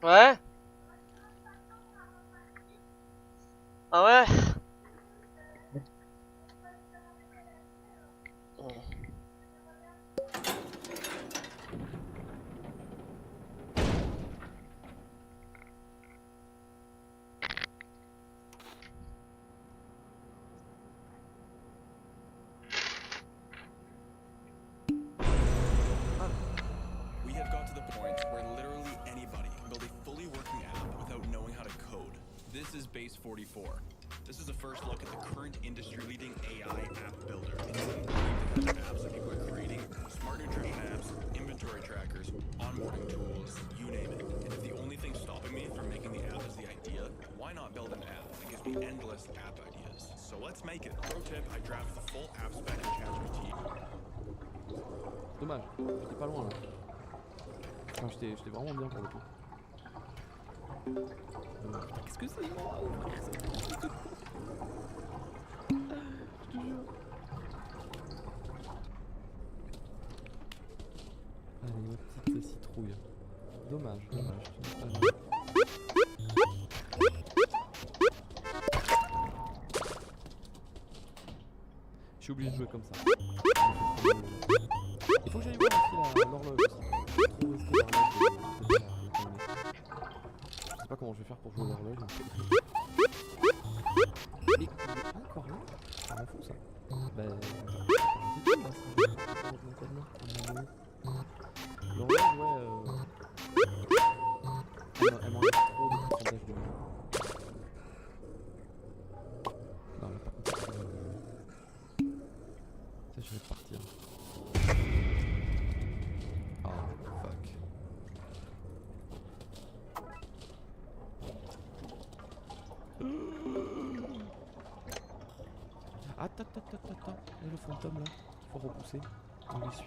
Ouais. Ah ouais. We have got to the point where literally anybody can build a fully working app without knowing how to code. This is Base 44. This is a first look at the current industry-leading AI app builder. It's the kind of apps that people are creating: smart nutrition apps, inventory trackers, onboarding tools, you name it. And if the only thing stopping me from making the app is the idea, why not build an app that gives me endless app ideas? So let's make it. Pro tip: I draft the full app spec in ChatGPT. Dommage, j'étais pas loin là. Enfin, j'étais vraiment bien pour le coup. Qu'est-ce que c'est? Waouh, frère, c'est n'importe quoi. Je te jure. Allez, ma petite citrouille. Dommage, dommage. Je suis obligé de jouer comme ça. Il faut que j'aille voir aussi l'horloge aussi. Trop rester l'horloge je sais pas comment je vais faire pour jouer l'horloge. Mais il est encore là? Ça m'en fout ça. Bah... c'est tout là, l'horloge ouais elle m'enlève trop de pourcentage de vie. Non là par contre ça je vais partir. Oh fuck. Attends. Et le fantôme là, faut repousser. On les suit.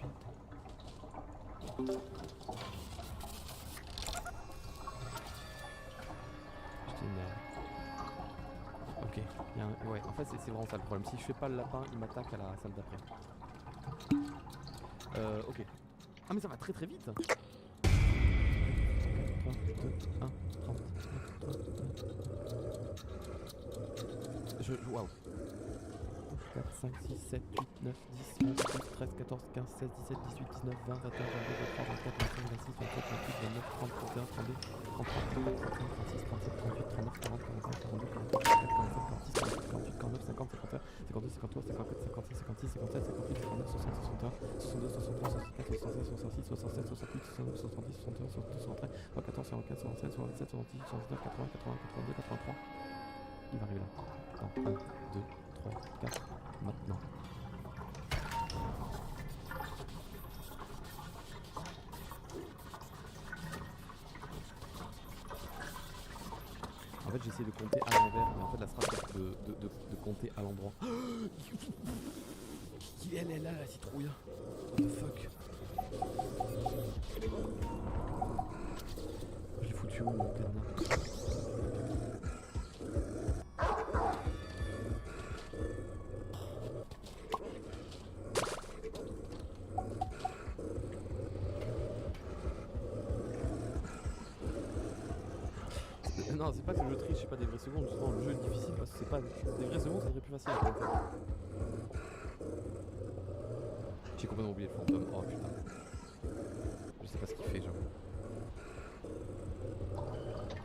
Putain merde. Ok, ouais, en fait c'est vraiment ça le problème. Si je fais pas le lapin, il m'attaque à la salle d'après. Ok. Ah mais ça va très très vite. 3, 2, 1, 30. Waouh. 4, 5, 6, 7, 8, 9, 10, 11, 12, 13, 14, 15, 16, 17, 18, 19, 20, 21, 22, 23, 24, 25, 26, 27, 28, 29, 30, 31, 32, 33, 34, 35, 36, 37, 38, 39, 40, 45, 42, 43, 44, 45, 46, 47, 48, 49, 50, 51, 52, 53, 54, 55, 56, 57, 58, 59, 60, 61, 62, 63, 64, 65, 66, 67, 68, 69, 70, 71, 72, 73, 74, 75, 76, 77, 78, 79, 80, 81, 82, 83. Il va arriver là. Dans 1, 2, 3, 4, maintenant. En fait, j'essaie de compter à l'envers, mais en fait, la strat c'est de compter à l'endroit. Elle est là, la citrouille. What the fuck? Je l'ai foutu où, mon cadenas? Non, c'est pas que le jeu triche, c'est pas des vraies secondes, justement le jeu est difficile parce que c'est pas des vraies secondes, ça serait plus facile à faire. J'ai complètement oublié le fantôme, oh putain. Je sais pas ce qu'il fait, j'avoue.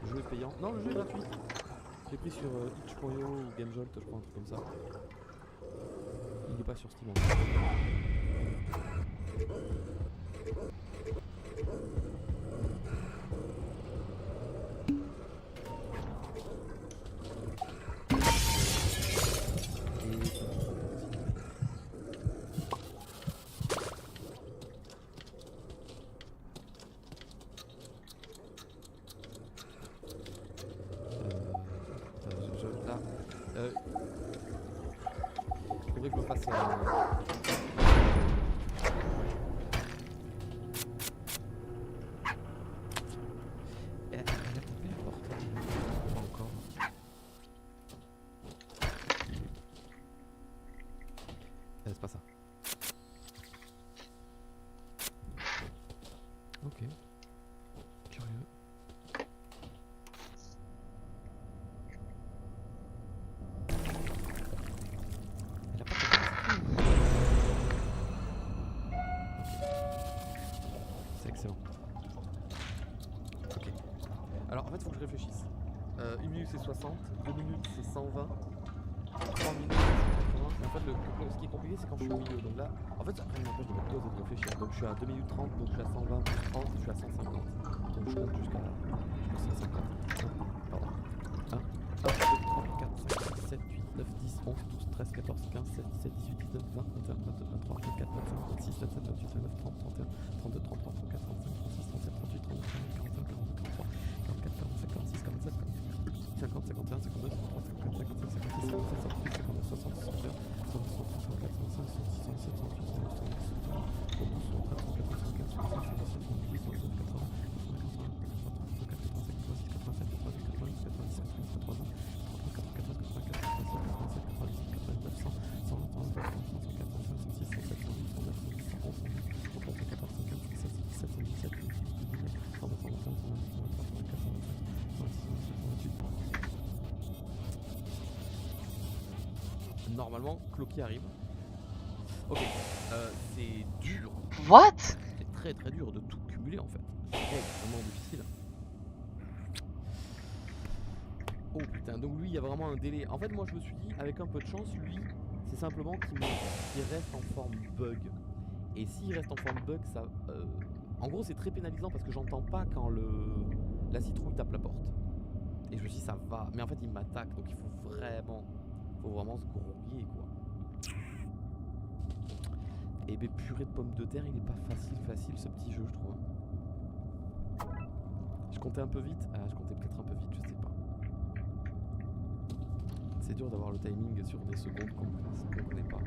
Le jeu est payant. Non, le jeu est gratuit. J'ai pris sur itch.io ou GameJolt, je crois, un truc comme ça. Il est pas sur Steam encore. Faudrait que je me fasse elle a tapé la porte. Pas encore. C'est pas ça. Ok. Curieux. C'est excellent. Ok. Alors en fait, faut que je réfléchisse. 1 minute c'est 60, 2 minutes c'est 120, 3 minutes c'est 180. Et en fait, ce qui est compliqué, c'est quand je suis au milieu. Donc là, en fait, après, il m'empêche de mettre pause et de réfléchir. Donc je suis à 2 minutes 30, donc je suis à 120, 30, je suis à 150. Donc je compte jusqu'à 150. Pardon. 1, 2, 3, 4, 5, 6, 7, 8, 9, 10, 11, 12, 13, 14, 15, 16, 17, 18, 19, 20, 21, 22, 23, 24, 25, 26, 27, 28, 29, 30, 31, 32, 33, 34, 35, 36, 37, 38, 39, 40, 41, 42, 43, 44, 45, 46, 47, 50, 51, 52, 53, 54, 55, 56, 57, 58, 59, 60, 61, 62, 63, 64, 65, 66, 67, 68, 69, 70, 71, 72, 73, 74, 75, 76, 77, 78, 79, 80, Normalement, Clocky arrive. Ok, c'est dur. What? C'est très très dur de tout cumuler en fait. C'est extrêmement difficile. Oh putain, donc lui il y a vraiment un délai. En fait moi je me suis dit, avec un peu de chance, lui, c'est simplement qu'il reste en forme bug. Et s'il reste en forme bug, ça... en gros c'est très pénalisant parce que j'entends pas quand la citrouille tape la porte. Et je me suis dit ça va, mais en fait il m'attaque, donc il faut vraiment se grouiller quoi. Et ben purée de pommes de terre, il est pas facile ce petit jeu je trouve. Je comptais un peu vite, je comptais peut-être un peu vite, je sais pas. C'est dur d'avoir le timing sur des secondes qu'on connaît pas.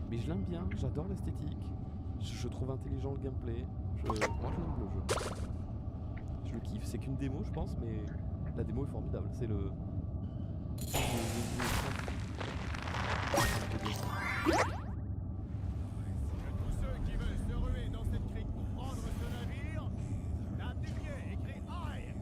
Mais je l'aime bien, j'adore l'esthétique. Je trouve intelligent le gameplay. Moi je l'aime le jeu. Je le kiffe, c'est qu'une démo je pense, mais la démo est formidable. C'est le... Tous ceux qui veulent se ruer dans cette crique pour prendre ce navire, tapent des pieds et crient aïe.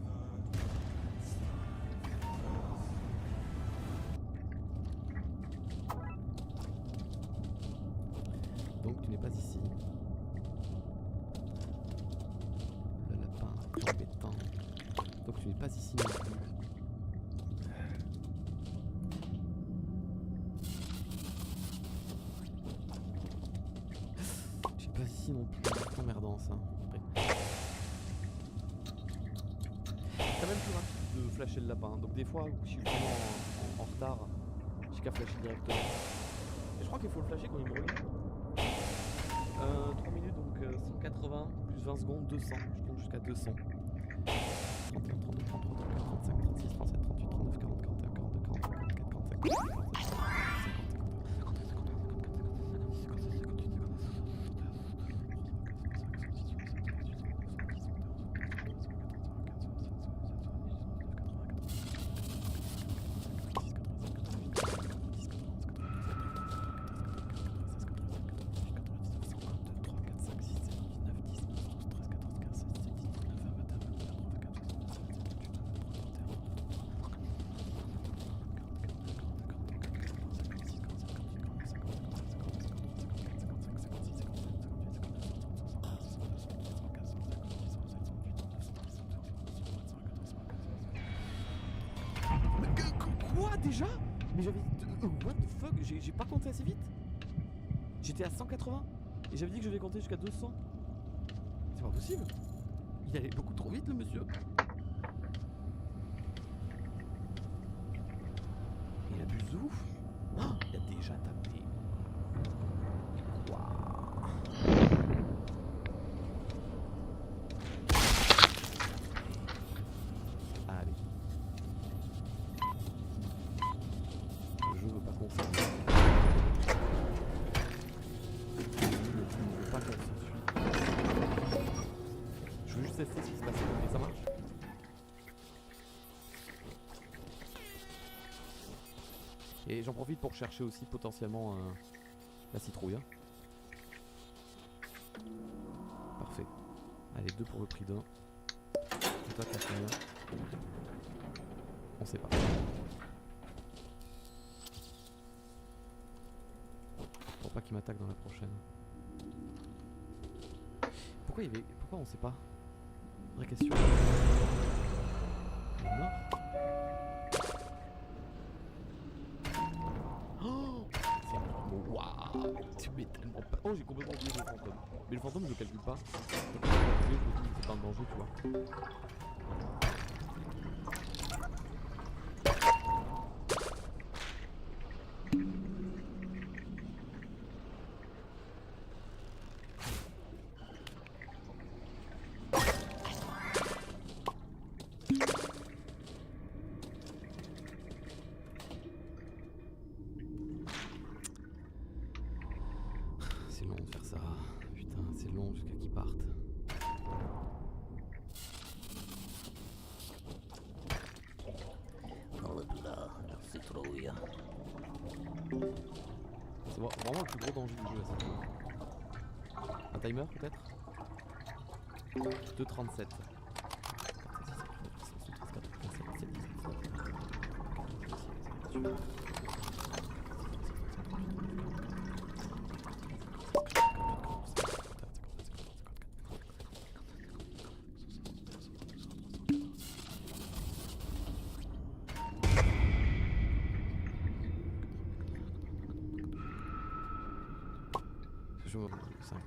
quand même plus rapide de flasher le lapin. Donc des fois, si je suis vraiment en retard, j'ai qu'à flasher directement. Et je crois qu'il faut le flasher quand il me regarde. 3 minutes, donc 180, plus 20 secondes, 200. Je compte jusqu'à 200. 31, 32, 33, 34, 35, 36, 37, 38, 39, 40, 41, 42, 43, 44, 45, 46, Quoi déjà? Mais j'avais... what the fuck? J'ai pas compté assez vite? J'étais à 180 et j'avais dit que je vais compter jusqu'à 200. C'est pas possible. Il allait beaucoup trop vite le monsieur. Il abuse de ouf. Oh, il a déjà tapé. Waouh. Allez. Le jeu veut pas qu'on s'en suive. Je veux pas qu'on s'en suive. Je veux juste tester ce qui se passe. Et ça marche? Et j'en profite pour chercher aussi potentiellement la citrouille. Parfait. Allez, 2 pour le prix d'un. Et toi, t'as combien? On sait pas. Pour pas qu'il m'attaque dans la prochaine. Pourquoi il est... Pourquoi on sait pas? Vraie question. Il est mort? Oh, c'est bon. Waouh, tu mets tellement pas... Oh, j'ai complètement oublié le fantôme. Mais le fantôme, je le calcule pas. Donc, je me dis que c'est pas un danger, tu vois. C'est long de faire ça. Putain, c'est long jusqu'à qu'ils partent. C'est vraiment le plus gros danger du jeu là, c'est un timer peut-être? 2,37. Je me 5,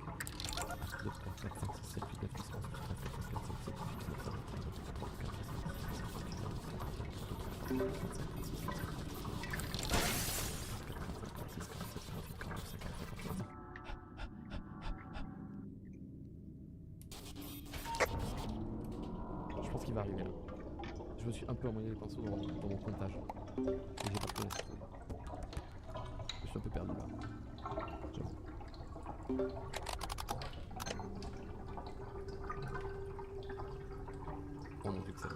2, 3, 4, 5, 6, 7, 8, 9, 10, 11, 12, 13, 14, 15, 16, 17, 18, 19, 20, 21, 22, 23, 24, 25, 26, 27, 28, 29, 30, 31, 32, 33, 34, 35, 36, 37, 38, 39, 40. Je pense qu'il va arriver là. Je me suis un peu emmêlé les pinceaux dans mon comptage. Et j'ai pas trouvé la citrouille. Je suis un peu perdu là. J'avoue. Oh mon dieu que ça va.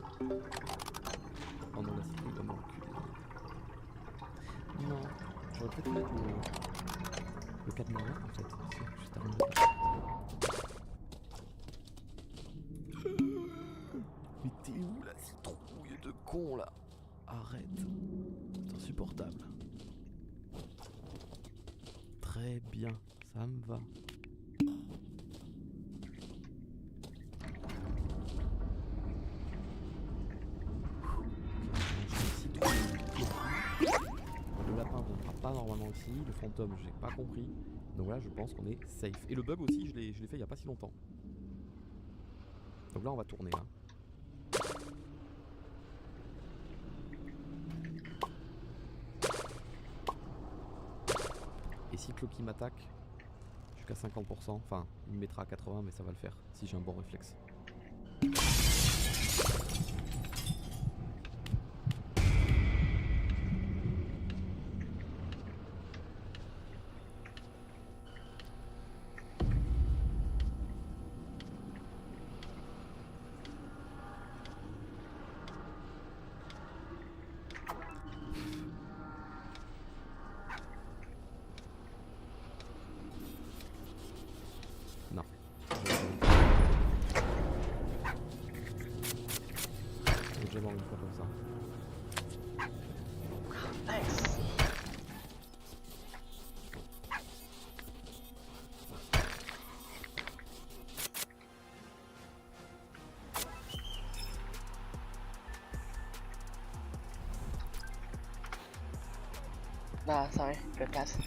Oh non, la citrouille va m'enculer. Non, j'aurais peut-être mettre le cadenas là en fait. C'est juste arrivé. Mais t'es où la citrouille de con là? Arrête. C'est insupportable. Très bien, ça me va. Le lapin ne viendra pas normalement ici, le fantôme j'ai pas compris. Donc là je pense qu'on est safe. Et le bug aussi je l'ai fait il y a pas si longtemps. Donc là on va tourner là. si Cloaky m'attaque, jusqu'à 50%. Enfin, il me mettra à 80, mais ça va le faire si j'ai un bon réflexe. Non. J'ai mort une fois comme ça. Nice. Nah, sorry. Good pass.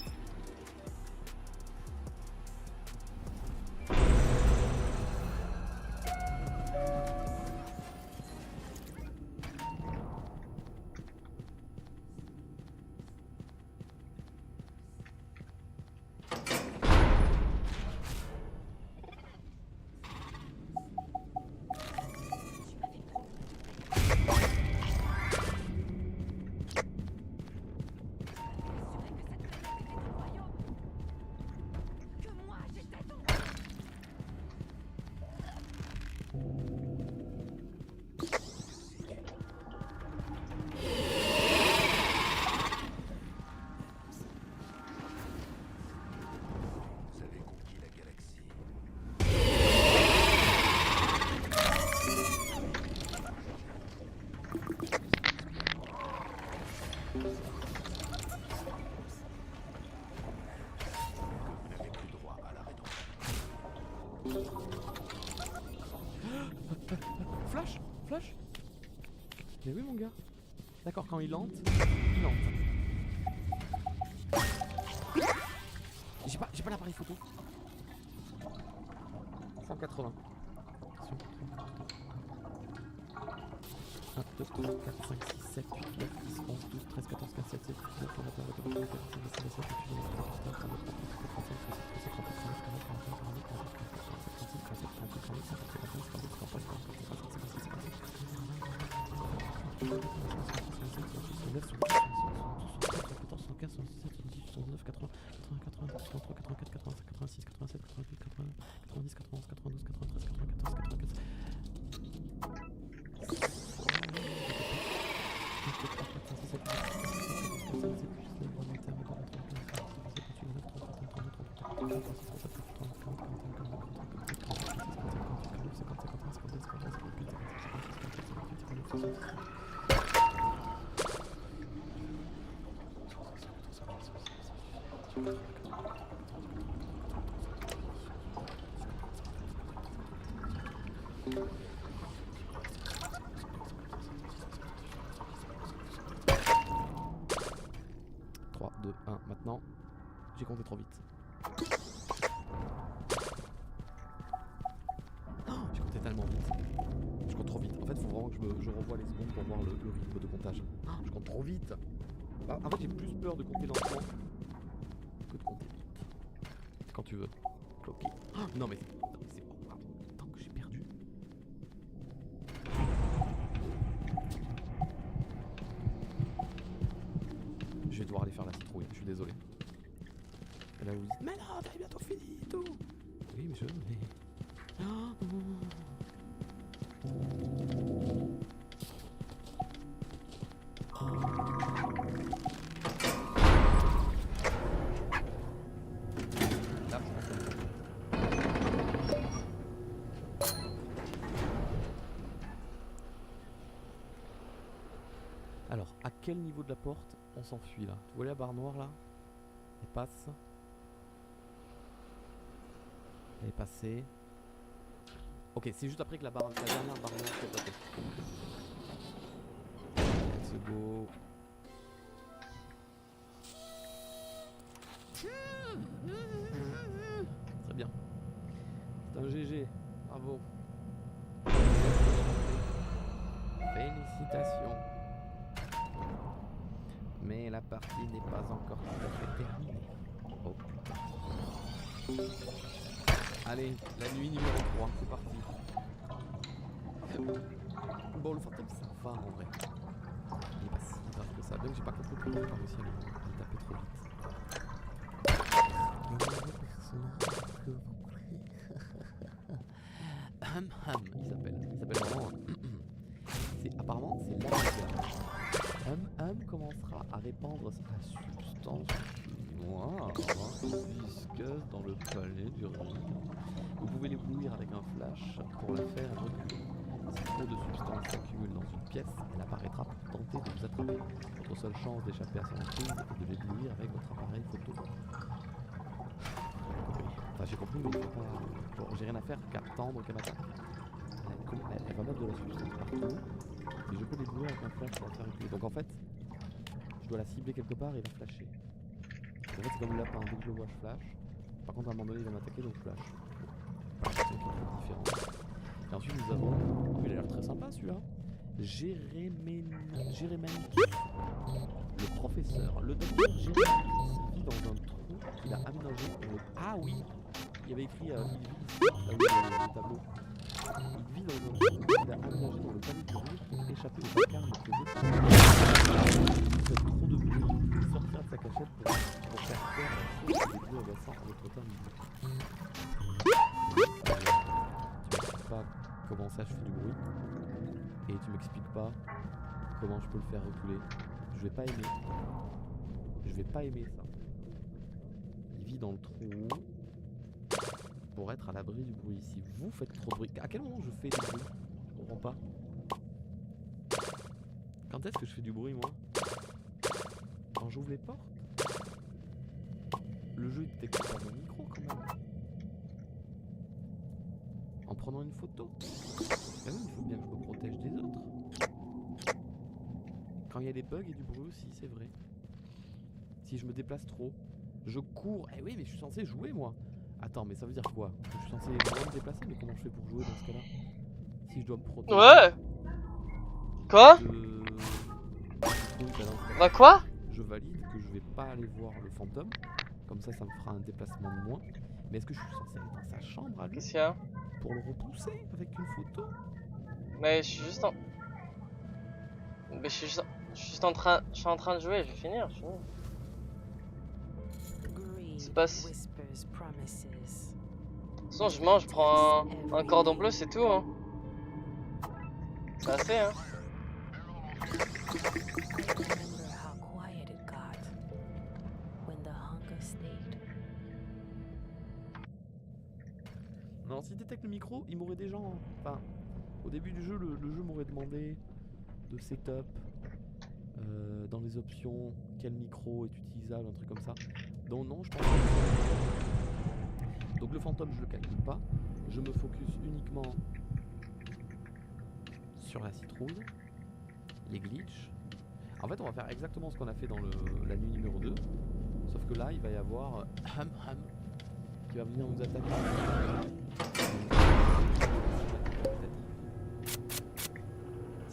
Flash, flash. Mais oui mon gars. D'accord, quand il lente, il lente. J'ai pas l'appareil photo. 180. 1, 2, 3, 4, 5, 6, 7, 8, 9, 10, 11, 12, 13, 14, 15, 16, 17, 18, 19, 20, 21, 22, 23, 24, 25, 26, 27, 28, 29, 30, 31, 32, 33, 34, 35, 3, 2, 1, maintenant. J'ai compté trop vite. Oh, j'ai compté tellement vite. Je compte trop vite. En fait, faut vraiment que je revoie les secondes pour voir le rythme de comptage. Oh, je compte trop vite. Bah, en fait, j'ai plus peur de compter lentement que de compter vite. Quand tu veux. Cloaky. Oh, non mais c'est... Tant que j'ai perdu. Je vais devoir aller faire la citrouille, je suis désolé. Et là vous dites, mais non, t'as bientôt fini et tout. Oui, mais je... Alors, à quel niveau de la porte on s'enfuit là? Tu vois la barre noire là? Elle passe. Elle est passée. Ok, c'est juste après que la dernière barre noire s'est tapée. Let's go. Très bien. C'est un GG. Bravo. Félicitations. Mais la partie n'est pas encore tout à fait terminée. Oh putain. Allez, la nuit numéro 3, c'est parti. Bon, le fantôme ça va en vrai. Il est pas si grave que ça. Bien que j'ai pas compris pourquoi j'ai pas réussi à le taper trop vite. Il s'appelle vraiment. Apparemment, c'est là. Commencera à répandre sa substance noire visqueuse dans le palais du roi. Vous pouvez l'éblouir avec un flash pour la faire reculer. Si trop de substance s'accumule dans une pièce, elle apparaîtra pour tenter de vous attraper. Votre seule chance d'échapper à son emprise est de l'éblouir avec votre appareil photo. Enfin, j'ai compris, mais il faut pas. Bon, j'ai rien à faire qu'attendre qu'elle m'attaque. Elle va mettre de la substance partout, et je peux l'éblouir avec un flash pour la faire reculer. Donc en fait, je dois la cibler quelque part et la flasher. En fait, c'est comme le lapin, dès que je le vois, je flash. Par contre, à un moment donné, il va m'attaquer, donc flash. Voilà, c'est un truc différent. Et ensuite, nous avons. Il a l'air très sympa celui-là. Jérémène, le professeur. Le docteur Jérémène vit dans un trou qu'il a aménagé pour le. Ah oui! Il y avait écrit il vit ici, là où le tableau. Il vit dans un trou qu'il a aménagé dans le palais du rire pour échapper au vacarme que vous. Il fait trop de bruit, il sortira de sa cachette pour faire taire la source des bruits agaçants à votre terme. Tu m'expliques pas comment ça je fais du bruit, et tu m'expliques pas comment je peux le faire reculer. Je vais pas aimer. Je vais pas aimer ça. Il vit dans le trou pour être à l'abri du bruit. Si vous faites trop de bruit, à quel moment je fais du bruit? Je comprends pas. Quand est-ce que je fais du bruit, moi? Quand j'ouvre les portes? Le jeu il détecte pas mon micro quand même. En prenant une photo. Mais oui, il faut bien que je me protège des autres. Quand il y a des bugs et du bruit aussi, c'est vrai. Si je me déplace trop, je cours. Eh oui, mais je suis censé jouer, moi. Attends, mais ça veut dire quoi? Je suis censé vraiment me déplacer, mais comment je fais pour jouer dans ce cas-là? Si je dois me protéger. Ouais. Quoi? Bah quoi? Je valide que je vais pas aller voir le fantôme. Comme ça, ça me fera un déplacement de moins. Mais est-ce que je suis censé aller dans sa chambre à lui? Qu'est-ce qu'il y a? Pour le repousser avec une photo? Mais je suis juste en... Mais je suis juste en train... Je suis en train de jouer, je vais finir, je finis. C'est pas... De toute façon, je mange, je prends un cordon bleu, c'est tout, hein. C'est assez, hein. Non, s'il détecte le micro, il m'aurait déjà... Enfin, au début du jeu, le jeu m'aurait demandé de setup, dans les options, quel micro est utilisable, un truc comme ça. Donc non, je pense pas. Donc le fantôme, je le calcule pas. Je me focus uniquement sur la citrouille, les glitches. En fait, on va faire exactement ce qu'on a fait dans la nuit numéro 2. Sauf que là, il va y avoir qui va venir nous attaquer.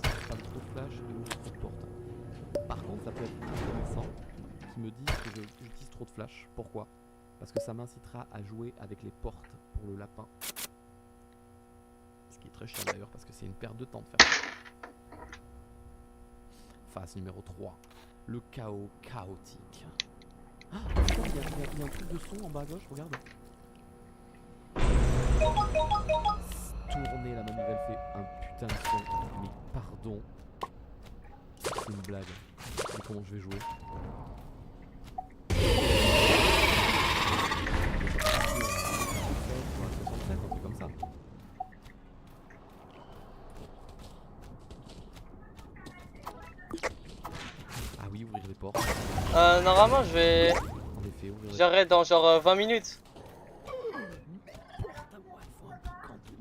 Ça me trop de flash et ouvre trop de portes. Par contre, ça peut être intéressant qu'ils me disent que j'utilise trop de flash. Pourquoi? Parce que ça m'incitera à jouer avec les portes pour le lapin. Ce qui est très chiant d'ailleurs parce que c'est une perte de temps de faire ça. Phase numéro 3. Le chaos chaotique. Ah, il y a un truc de son en bas à gauche, regarde. Tourner la manivelle fait un putain de son. Mais pardon. C'est une blague. Mais comment je vais jouer? Un truc comme ça. Ah oui, ouvrir les portes. Normalement, je vais... En effet, ouvrir les portes. J'arrête dans genre 20 minutes.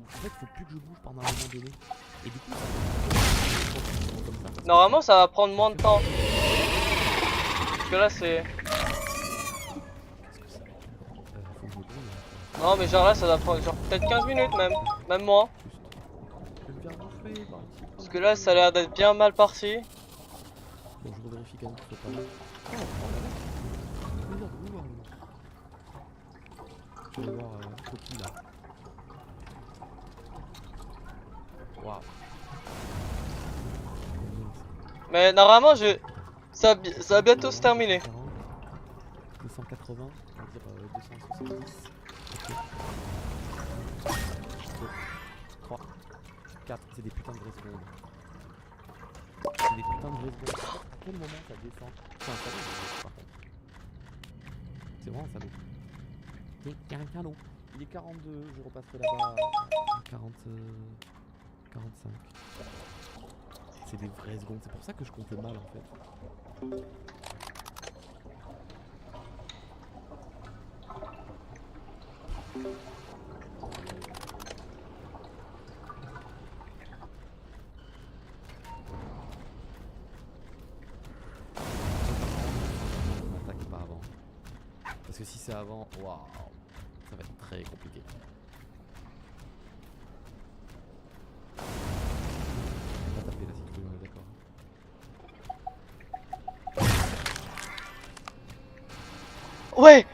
En fait, faut plus que je bouge pendant un moment donné. Et du coup, Normalement, ça va prendre moins de temps. Parce que là, c'est... Non, mais genre là, ça va prendre genre peut-être 15 minutes même. Même moins. Parce que là, ça a l'air d'être bien mal parti. Bon, je revérifie quand même que ce soit pas mal. tu vas voir Coquille là. Waouh. Mais normalement, ça va bientôt se terminer. 280, on va dire 270. Ok. 2, 3, 4, c'est des putains de vraies secondes. C'est des putains de vraies secondes. À quel moment ça descend? C'est un salaud par contre. C'est vraiment un salaud. Il y a un canot. Il est 42, je repasserai là-bas à 40, 45. C'est des vraies secondes, c'est pour ça que je comptais mal en fait. On n'attaque pas avant. Parce que si c'est avant, waouh, ça va être très compliqué. On va taper la citrouille, on est d'accord. Ouais.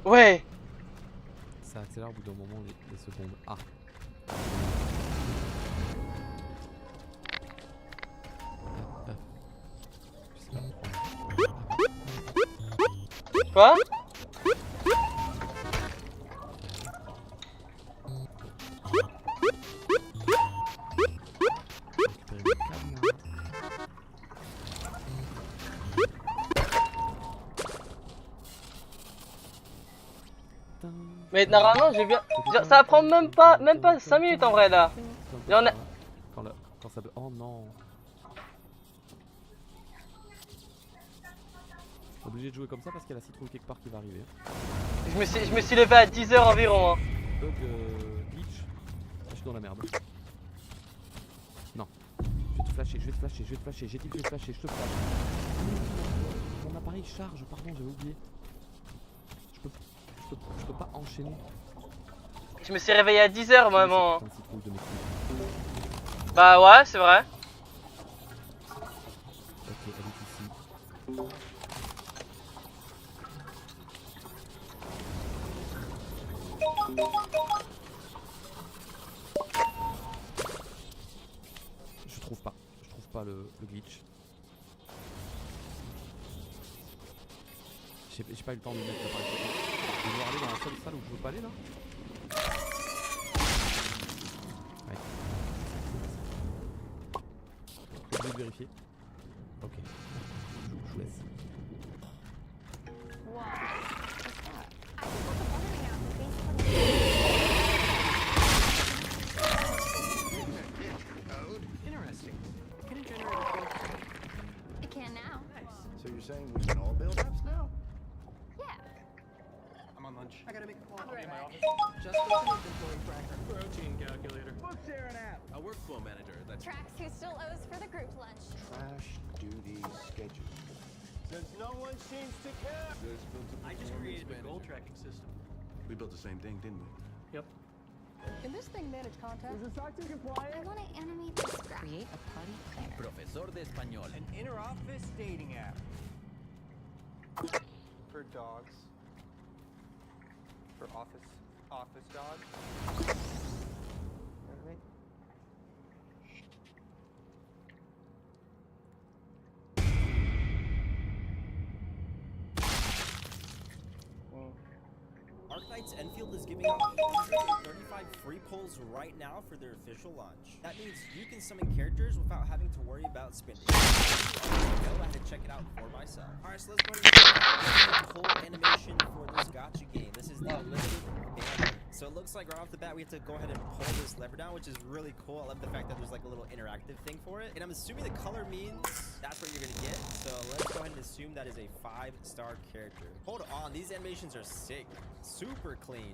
Ouais. Ça accélère au bout d'un moment les secondes. Ah. Quoi? Mais normalement j'ai bien. Genre, ça va prendre même pas 5 minutes en vrai là. Genre, Quand ça. Oh non. Obligé de jouer comme ça parce qu'il y a la citrouille quelque part qui va arriver. Je me suis levé à 10h environ. Hein. Bug glitch. Je suis dans la merde. Non. Je vais te flasher. J'ai dit que je vais te flasher, je te flash. Mon appareil charge, pardon, j'avais oublié. Je peux pas enchaîner. Je me suis réveillé à 10h maman. Bah ouais, c'est vrai. Ok, elle est ici. Je trouve pas le glitch. J'ai pas eu le temps de le mettre là par exemple. Je vais aller dans la seule salle où je veux pas aller là. Ouais. Je vais vérifier. Ok. Je vous laisse. Interesting. Can it generate a code? It can now. Nice. So you're saying we can all build apps now? Yeah. I'm on lunch. I gotta make a call. I'll be in my office. Just what's an inventory tracker? Protein calculator. Book share an app. A workflow manager. That's Tracks who still owes for the group lunch. Trash duty schedule. Since no one seems to care. I just created a goal tracking system. We built the same thing, didn't we? Yep. Can this thing manage contact? Is the SOC 2 compliant? I want to animate this graph. Create a party planner. Profesor de español. An inter-office dating app. For dogs. For office dogs. Alright. Arknights Enfield is giving out 135 free pulls right now for their official launch. That means you can summon characters without having to worry about spending. I had to check it out for myself. Alright, so let's go ahead and pull animation for this gacha game. This is the limited banner. So it looks like right off the bat we have to go ahead and pull this lever down, which is really cool. I love the fact that there's like a little interactive thing for it. And I'm assuming the color means that's what you're gonna get. So let's go ahead and assume that is a 5-star character. Hold on, these animations are sick. Super clean.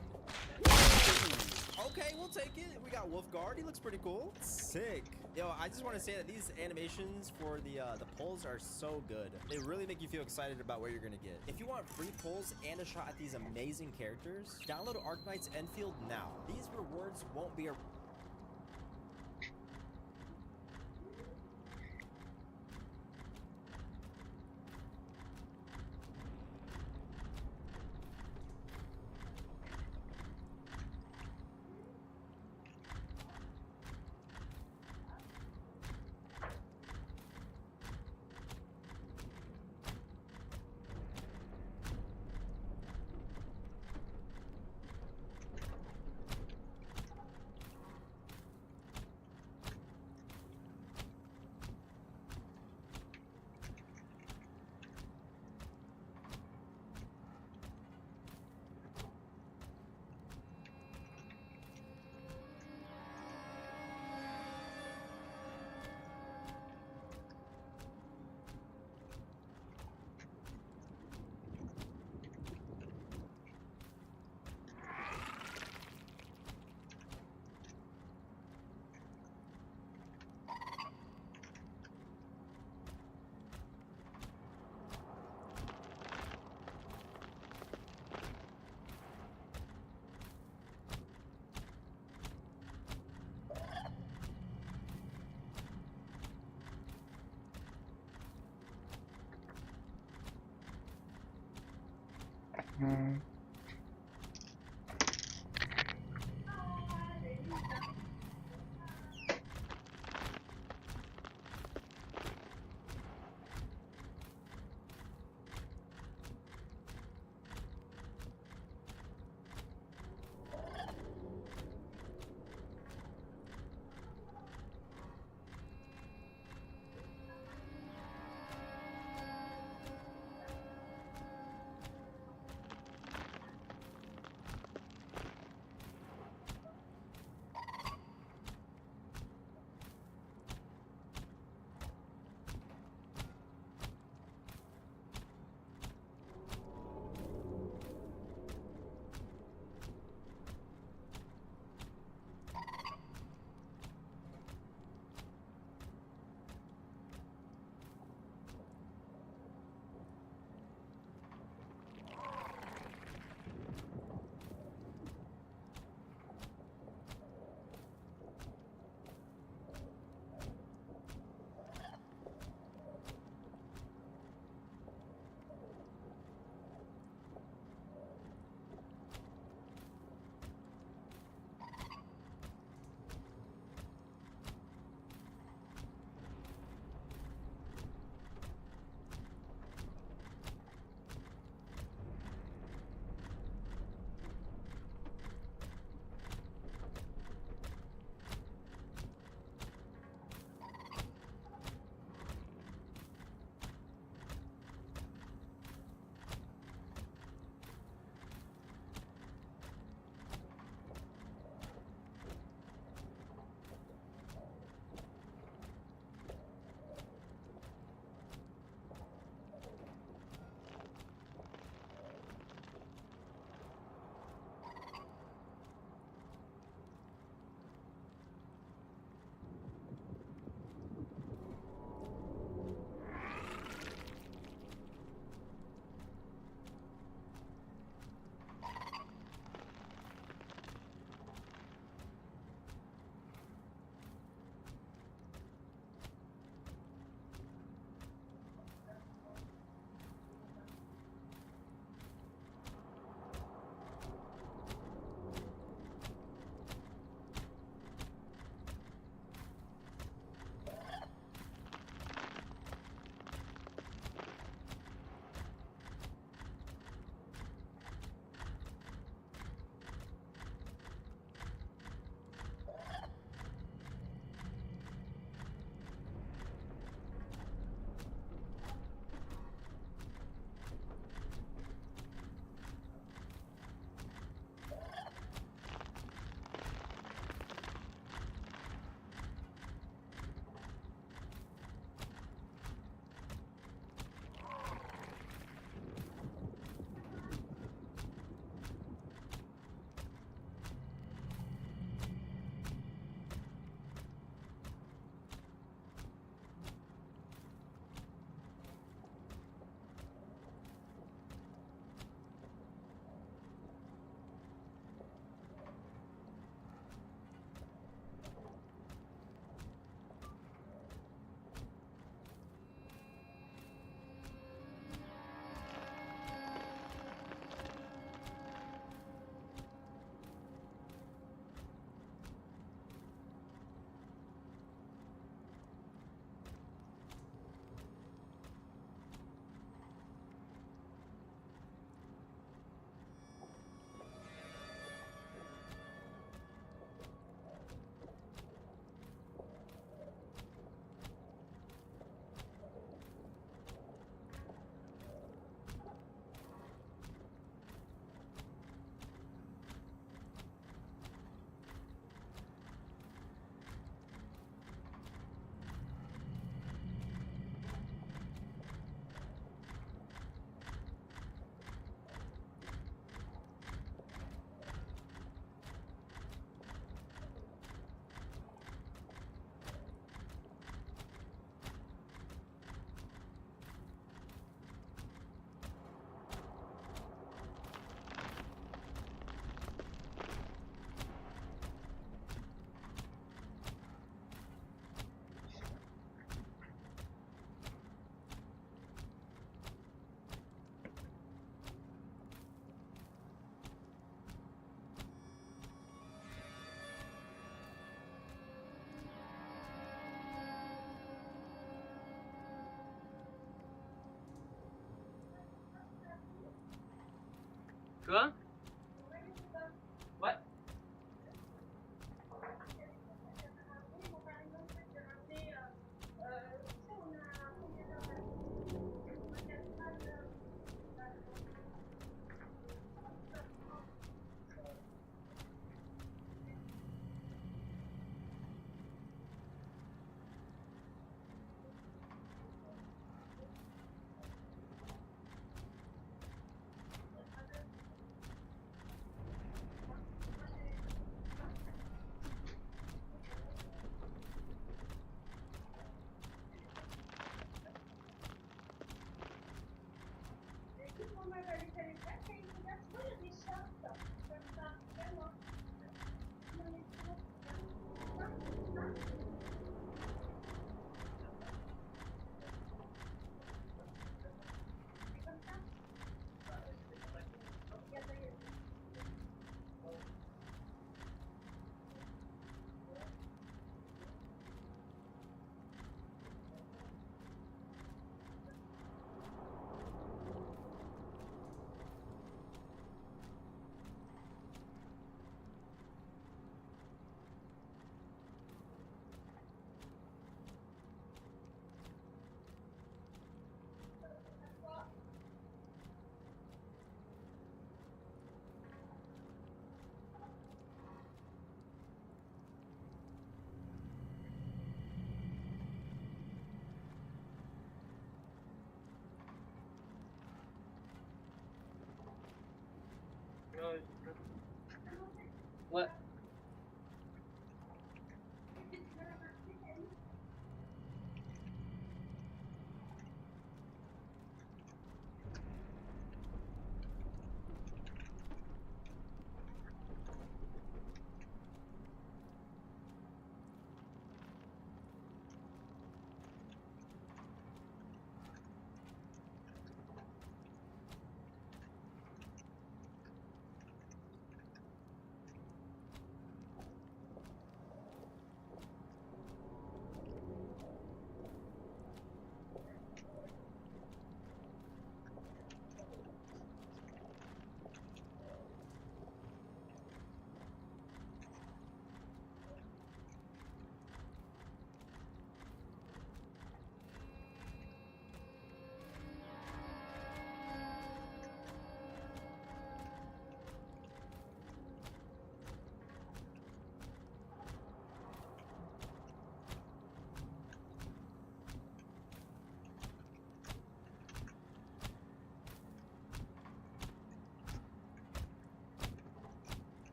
Okay, we'll take it. We got Wolfguard. He looks pretty cool. Sick. Yo, I just want to say that these animations for the pulls are so good. They really make you feel excited about what you're gonna get. If you want free pulls and a shot at these amazing characters, download Arknight's Enfield now. These rewards won't be a Quoi?